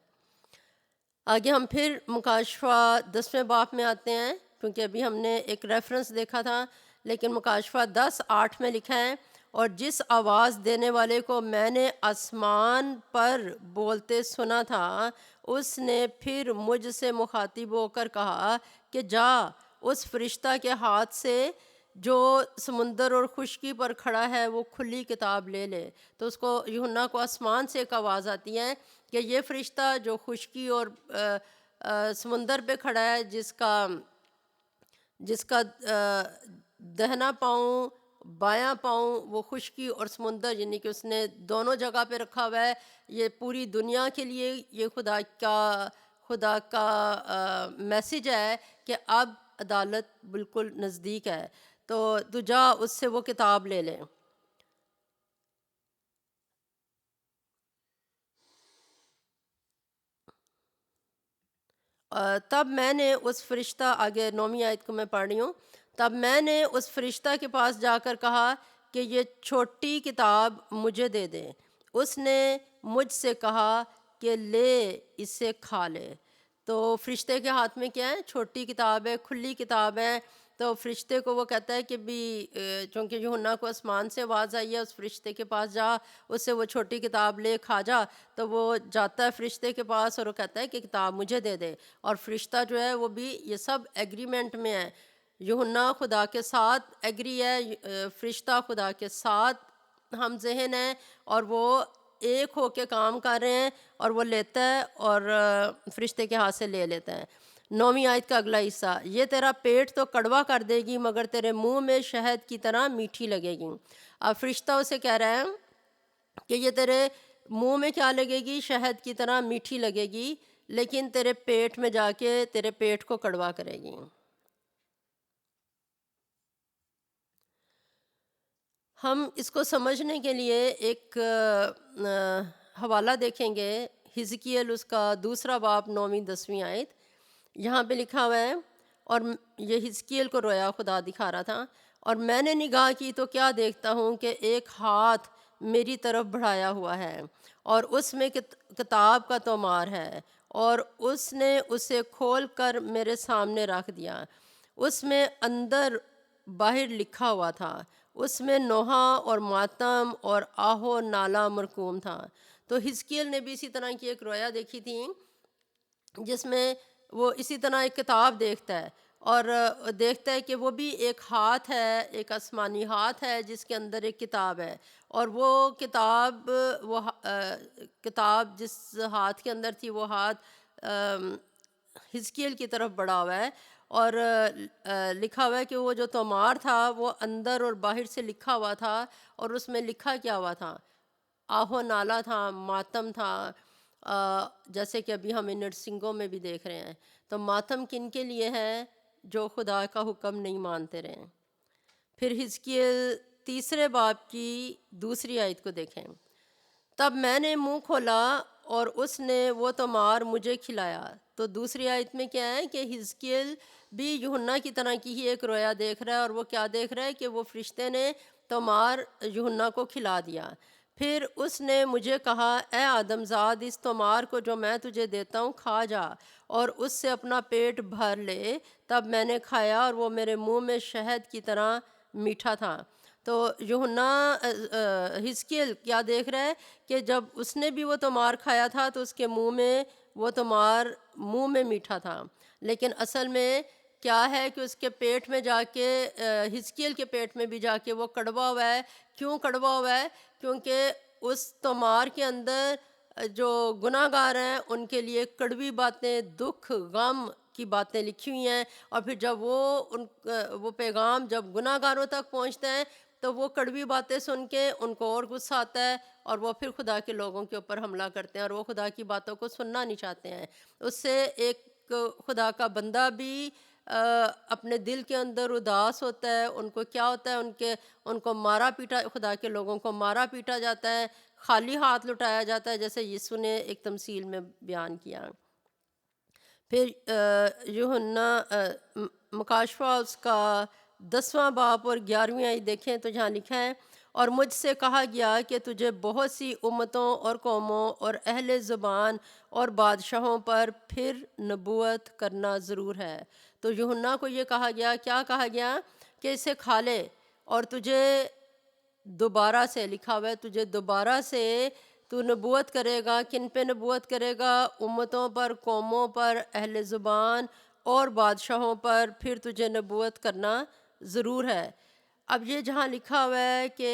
آگے ہم پھر مکاشفہ 10ویں باب میں آتے ہیں، کیونکہ ابھی ہم نے ایک ریفرنس دیکھا تھا، لیکن مکاشفہ 10:8 میں لکھا ہے، اور جس آواز دینے والے کو میں نے آسمان پر بولتے سنا تھا اس نے پھر مجھ سے مخاطب ہو کر کہا کہ جا اس فرشتہ کے ہاتھ سے جو سمندر اور خشکی پر کھڑا ہے وہ کھلی کتاب لے لے۔ تو اس کو یوحنا کو آسمان سے ایک آواز آتی ہے کہ یہ فرشتہ جو خشکی اور سمندر پہ کھڑا ہے، جس کا دہنا پاؤں بایاں پاؤں وہ خشکی اور سمندر، یعنی کہ اس نے دونوں جگہ پہ رکھا ہوا ہے، یہ پوری دنیا کے لیے یہ خدا کا میسج ہے کہ اب عدالت بالکل نزدیک ہے، تو جا اس سے وہ کتاب لے لے۔ تب میں نے اس فرشتہ، آگے 9ویں آیت کو میں پڑھ رہی ہوں، تب میں نے اس فرشتہ کے پاس جا کر کہا کہ یہ چھوٹی کتاب مجھے دے دے۔ اس نے مجھ سے کہا کہ لے اسے کھا لے۔ تو فرشتے کے ہاتھ میں کیا ہے؟ چھوٹی کتاب ہے، کھلی کتاب ہے۔ تو فرشتے کو وہ کہتا ہے کہ بھی چونکہ یوحنا کو آسمان سے آواز آئی ہے اس فرشتے کے پاس جا، اس سے وہ چھوٹی کتاب لے کھا جا۔ تو وہ جاتا ہے فرشتے کے پاس اور وہ کہتا ہے کہ کتاب مجھے دے دے، اور فرشتہ جو ہے وہ بھی، یہ سب ایگریمنٹ میں ہے۔ یوحنا خدا کے ساتھ ایگری ہے، فرشتہ خدا کے ساتھ ہم ذہن ہے، اور وہ ایک ہو کے کام کر رہے ہیں، اور وہ لیتا ہے اور فرشتے کے ہاتھ سے لے لیتا ہے۔ 9ویں آیت کا اگلا حصہ، یہ تیرا پیٹ تو کڑوا کر دے گی مگر تیرے منہ میں شہد کی طرح میٹھی لگے گی۔ اب فرشتہ اسے کہہ رہا ہے کہ یہ تیرے منہ میں کیا لگے گی؟ شہد کی طرح میٹھی لگے گی، لیکن تیرے پیٹ میں جا کے تیرے پیٹ کو کڑوا کرے گی۔ ہم اس کو سمجھنے کے لیے ایک حوالہ دیکھیں گے، حزقیل اس کا 2 باب 9ویں 10ویں آیت۔ یہاں پہ لکھا ہوا ہے، اور یہ حزقیل کو رویا خدا دکھا رہا تھا، اور میں نے نگاہ کی تو کیا دیکھتا ہوں کہ ایک ہاتھ میری طرف بڑھایا ہوا ہے، اور اس میں کتاب کا تومار ہے، اور اس نے اسے کھول کر میرے سامنے رکھ دیا۔ اس میں اندر باہر لکھا ہوا تھا، اس میں نوحہ اور ماتم اور آہو نالہ مرقوم تھا۔ تو حزقیل نے بھی اسی طرح کی ایک رویا دیکھی تھی، جس میں وہ اسی طرح ایک کتاب دیکھتا ہے، اور دیکھتا ہے کہ وہ بھی ایک ہاتھ ہے، ایک آسمانی ہاتھ ہے جس کے اندر ایک کتاب ہے، اور وہ کتاب جس ہاتھ کے اندر تھی وہ ہاتھ حزقیل کی طرف بڑھا ہوا ہے، اور لکھا ہوا ہے کہ وہ جو تومار تھا وہ اندر اور باہر سے لکھا ہوا تھا، اور اس میں لکھا کیا ہوا تھا؟ آہو نالہ تھا، ماتم تھا، جیسے کہ ابھی ہم نرسنگوں میں بھی دیکھ رہے ہیں۔ تو ماتم کن کے لیے ہے؟ جو خدا کا حکم نہیں مانتے رہے۔ پھر حزقیل 3 باب کی 2 آیت کو دیکھیں، تب میں نے منہ کھولا اور اس نے وہ تومار مجھے کھلایا۔ تو 2 آیت میں کیا ہے کہ حزقیل بھی یوحنا کی طرح کی ہی ایک رویا دیکھ رہا ہے، اور وہ کیا دیکھ رہا ہے کہ وہ فرشتے نے تومار یوحنا کو کھلا دیا۔ پھر اس نے مجھے کہا اے آدم زاد اس تمار کو جو میں تجھے دیتا ہوں کھا جا اور اس سے اپنا پیٹ بھر لے۔ تب میں نے کھایا اور وہ میرے منہ میں شہد کی طرح میٹھا تھا۔ تو یوحنا حزقیل کیا دیکھ رہا ہے کہ جب اس نے بھی وہ تمار کھایا تھا تو اس کے منہ میں وہ تمار منہ میں میٹھا تھا، لیکن اصل میں کیا ہے کہ اس کے پیٹ میں جا کے حزقیل کے پیٹ میں بھی جا کے وہ کڑوا ہوا ہے۔ کیوں کڑوا ہوا ہے؟ کیونکہ اس تمار کے اندر جو گناہ گار ہیں ان کے لیے کڑوی باتیں، دکھ، غم کی باتیں لکھی ہوئی ہیں، اور پھر جب وہ پیغام جب گناہ گاروں تک پہنچتا ہے تو وہ کڑوی باتیں سن کے ان کو اور غصہ آتا ہے اور وہ پھر خدا کے لوگوں کے اوپر حملہ کرتے ہیں اور وہ خدا کی باتوں کو سننا نہیں چاہتے ہیں۔ اس سے ایک خدا کا بندہ بھی اپنے دل کے اندر اداس ہوتا ہے۔ ان کو کیا ہوتا ہے؟ ان کو مارا پیٹا، خدا کے لوگوں کو مارا پیٹا جاتا ہے، خالی ہاتھ لٹایا جاتا ہے، جیسے یسوع نے ایک تمثیل میں بیان کیا۔ پھر یوحنا مکاشفہ اس کا 10واں باب اور 11ویں آیت دیکھیں تو جہاں لکھا ہے اور مجھ سے کہا گیا کہ تجھے بہت سی امتوں اور قوموں اور اہل زبان اور بادشاہوں پر پھر نبوت کرنا ضرور ہے۔ تو یوحنا کو یہ کہا گیا، کیا کہا گیا؟ کہ اسے کھا لے اور تجھے دوبارہ سے، لکھا ہوا ہے تجھے دوبارہ سے تو نبوت کرے گا۔ کن پہ نبوت کرے گا؟ امتوں پر، قوموں پر، اہل زبان اور بادشاہوں پر پھر تجھے نبوت کرنا ضرور ہے۔ اب یہ جہاں لکھا ہوا ہے کہ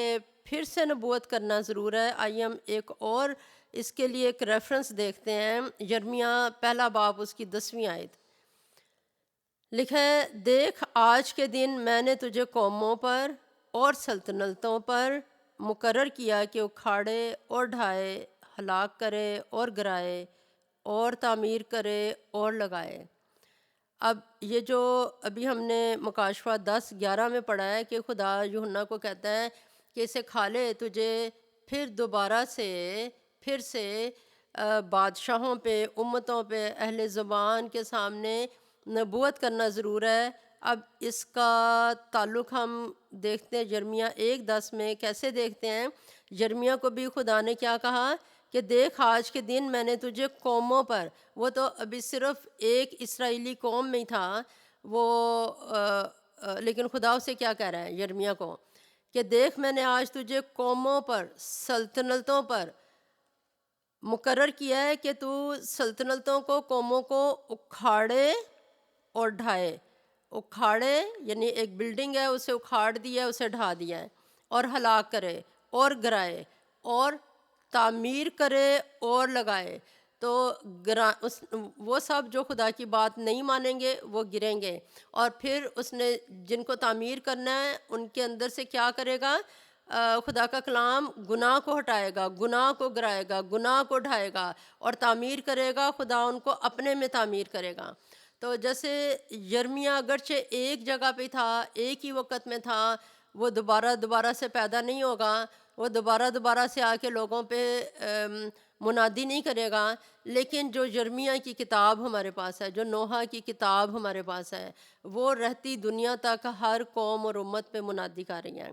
پھر سے نبوت کرنا ضرور ہے، آئیے ہم ایک اور اس کے لیے ایک ریفرنس دیکھتے ہیں۔ یرمیہ پہلا باب اس کی 10ویں آیت لکھا ہے، دیکھ آج کے دن میں نے تجھے قوموں پر اور سلطنتوں پر مقرر کیا کہ اکھاڑے اور ڈھائے، ہلاک کرے اور گرائے اور تعمیر کرے اور لگائے۔ اب یہ جو ابھی ہم نے مکاشفہ 10:11 میں پڑھا ہے کہ خدا یوحنا کو کہتا ہے کہ اسے کھا لے، تجھے پھر دوبارہ سے پھر سے بادشاہوں پہ، امتوں پہ، اہل زبان کے سامنے نبوت کرنا ضرور ہے۔ اب اس کا تعلق ہم دیکھتے ہیں یرمیہ 1:10 میں، کیسے دیکھتے ہیں؟ یرمیہ کو بھی خدا نے کیا کہا کہ دیکھ آج کے دن میں نے تجھے قوموں پر، وہ تو ابھی صرف ایک اسرائیلی قوم میں ہی تھا وہ، لیکن خدا اسے کیا کہہ رہا ہے یرمیہ کو کہ دیکھ میں نے آج تجھے قوموں پر، سلطنتوں پر مقرر کیا ہے کہ تو سلطنتوں کو، قوموں کو اکھاڑے اور ڈھائے۔ اکھاڑے یعنی ایک بلڈنگ ہے، اسے اکھاڑ دیا، اسے ڈھا دیا ہے، اور ہلاک کرے اور گرائے اور تعمیر کرے اور لگائے۔ تو وہ سب جو خدا کی بات نہیں مانیں گے وہ گریں گے، اور پھر اس نے جن کو تعمیر کرنا ہے ان کے اندر سے کیا کرے گا؟ خدا کا کلام گناہ کو ہٹائے گا، گناہ کو گرائے گا، گناہ کو ڈھائے گا اور تعمیر کرے گا۔ خدا ان کو اپنے میں تعمیر کرے گا۔ تو جیسے یرمیہ اگرچہ ایک جگہ پہ تھا، ایک ہی وقت میں تھا، وہ دوبارہ سے پیدا نہیں ہوگا، وہ دوبارہ سے آ کے لوگوں پہ منادی نہیں کرے گا، لیکن جو یرمیہ کی کتاب ہمارے پاس ہے، جو نوحہ کی کتاب ہمارے پاس ہے، وہ رہتی دنیا تک ہر قوم اور امت پہ منادی کر رہی ہیں۔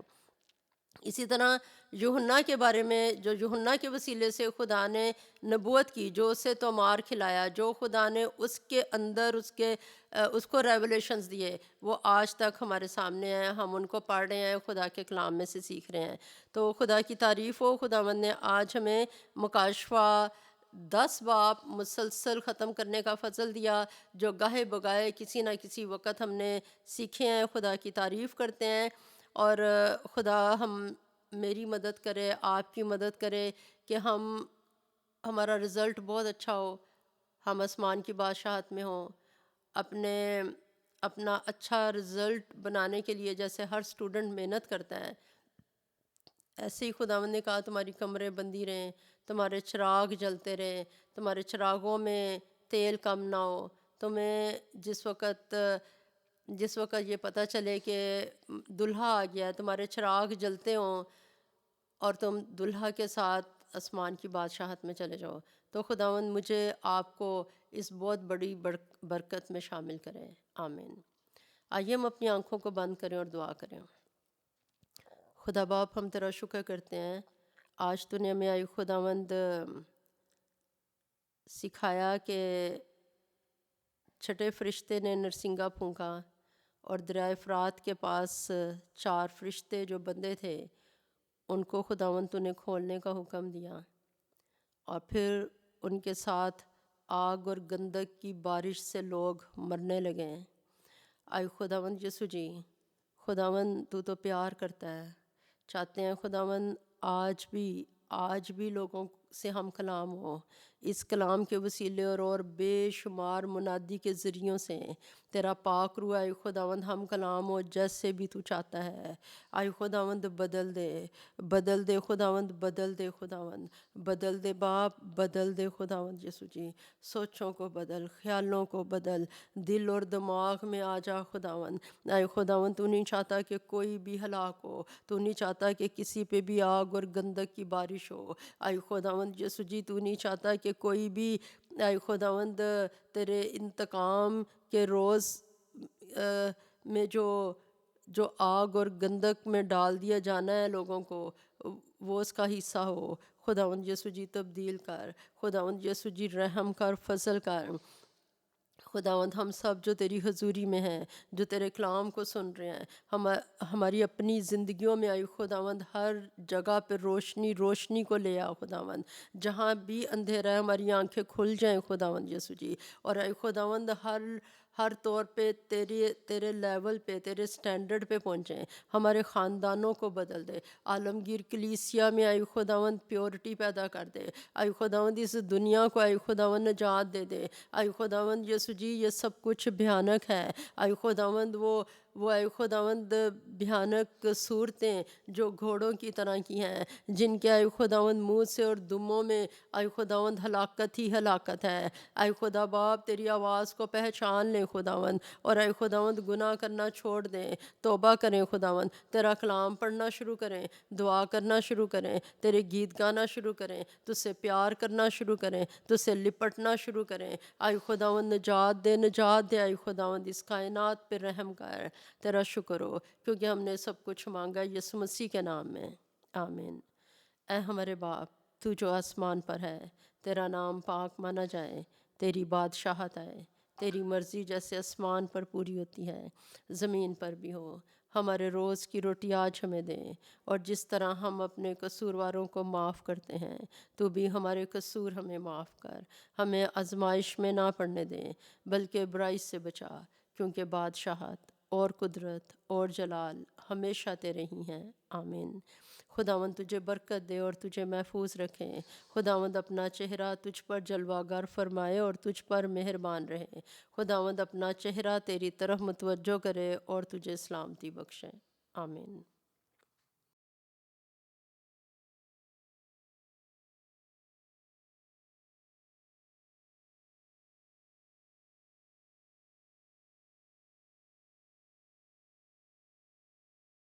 اسی طرح یوحنا کے بارے میں، جو یوحنا کے وسیلے سے خدا نے نبوت کی، جو اسے تومار کھلایا، جو خدا نے اس کے اندر اس کو ریولیشنز دیے، وہ آج تک ہمارے سامنے ہیں، ہم ان کو پڑھ رہے ہیں، خدا کے کلام میں سے سیکھ رہے ہیں۔ تو خدا کی تعریف ہو، خداوند نے آج ہمیں مکاشفہ 10 باب مسلسل ختم کرنے کا فضل دیا، جو گاہے بگاہے کسی نہ کسی وقت ہم نے سیکھے ہیں۔ خدا کی تعریف کرتے ہیں، اور خدا میری مدد کرے، آپ کی مدد کرے کہ ہمارا رزلٹ بہت اچھا ہو، ہم آسمان کی بادشاہت میں ہوں۔ اپنا اچھا رزلٹ بنانے کے لیے جیسے ہر اسٹوڈنٹ محنت کرتا ہے، ایسے ہی خداوند نے کہا تمہاری کمریں بندی رہیں، تمہارے چراغ جلتے رہیں، تمہارے چراغوں میں تیل کم نہ ہو۔ تمہیں جس وقت یہ پتہ چلے کہ دلہا آ گیا ہے، تمہارے چراغ جلتے ہوں اور تم دلہا کے ساتھ آسمان کی بادشاہت میں چلے جاؤ۔ تو خداوند مجھے آپ کو اس بہت بڑی برکت میں شامل کریں، آمین۔ آئیے ہم اپنی آنکھوں کو بند کریں اور دعا کریں۔ خدا باپ، ہم تیرا شکر کرتے ہیں آج تو نے ہمیں آئی خداوند سکھایا کہ چھٹے فرشتے نے نرسنگا پھونکا اور دریائے فرات کے پاس 4 فرشتے جو بندے تھے ان کو خداوند تو نے کھولنے کا حکم دیا، اور پھر ان کے ساتھ آگ اور گندک کی بارش سے لوگ مرنے لگے۔ آئی خداوند یسوع جی، خداوند تو پیار کرتا ہے، چاہتے ہیں خداوند آج بھی لوگوں سے ہم کلام ہو، اس کلام کے وسیلے اور بے شمار منادی کے ذریعوں سے تیرا پاک روح آئی خداوند ہم کلام ہو جیسے بھی تو چاہتا ہے۔ آئی خداوند بدل دے خداوند، بدل دے باپ، بدل دے خداوند یسوع جی، سوچوں کو بدل، خیالوں کو بدل، دل اور دماغ میں آ جا خداوند۔ آئے خداوند تو نہیں چاہتا کہ کوئی بھی ہلاک ہو، تو نہیں چاہتا کہ کسی پہ بھی آگ اور گندک کی بارش ہو۔ آئے خداوند یسوع جی، تو نہیں چاہتا کہ کوئی بھی آئے خداوند تیرے انتقام کے روز میں جو آگ اور گندک میں ڈال دیا جانا ہے لوگوں کو، وہ اس کا حصہ ہو۔ خداوند یسوع جی تبدیل کر، خداوند یسوع جی رحم کر، فضل کر۔ خداوند ہم سب جو تیری حضوری میں ہیں، جو تیرے کلام کو سن رہے ہیں، ہماری اپنی زندگیوں میں آئی خداوند ہر جگہ پہ روشنی کو لے آ خداوند، جہاں بھی اندھیرا ہے ہماری آنکھیں کھل جائیں خداوند یسوع جی، اور اے خداوند ہر طور پہ تیرے لیول پہ، تیرے سٹینڈرڈ پہ پہنچیں۔ ہمارے خاندانوں کو بدل دے، عالمگیر کلیسیا میں آئی خداوند پیورٹی پیدا کر دے، آئی خداوند اس دنیا کو آئی خداوند نجات دے دے۔ آئی خداوند یسوع جی، یہ سب کچھ بھیانک ہے، آئی خداوند وہ آئے خداوند بھیانک صورتیں جو گھوڑوں کی طرح کی ہیں، جن کے آئے خداوند منہ سے اور دموں میں آئے خداوند ہلاکت ہی ہلاکت ہے۔ آئے خدا باپ تیری آواز کو پہچان لیں خداوند، اور آئے خداوند گناہ کرنا چھوڑ دیں، توبہ کریں خداوند، تیرا کلام پڑھنا شروع کریں، دعا کرنا شروع کریں، تیرے گیت گانا شروع کریں، تجھ سے پیار کرنا شروع کریں، تجھ سے لپٹنا شروع کریں۔ آئے خداوند نجات دے آئے خداوند اس کائنات پہ رحم کر۔ تیرا شکر ہو کیونکہ ہم نے سب کچھ مانگا یسوع مسیح کے نام میں، آمین۔ اے ہمارے باپ، تو جو آسمان پر ہے، تیرا نام پاک مانا جائے، تیری بادشاہت آئے، تیری مرضی جیسے آسمان پر پوری ہوتی ہے زمین پر بھی ہو۔ ہمارے روز کی روٹی آج ہمیں دیں، اور جس طرح ہم اپنے قصورواروں کو معاف کرتے ہیں، تو بھی ہمارے قصور ہمیں معاف کر۔ ہمیں آزمائش میں نہ پڑنے دیں، بلکہ برائی سے بچا، کیونکہ بادشاہت اور قدرت اور جلال ہمیشہ تیرے ہی ہیں، آمین۔ خداوند تجھے برکت دے اور تجھے محفوظ رکھیں۔ خداوند اپنا چہرہ تجھ پر جلوہ گر فرمائے اور تجھ پر مہربان رہے۔ خداوند اپنا چہرہ تیری طرف متوجہ کرے اور تجھے سلامتی بخشے، آمین۔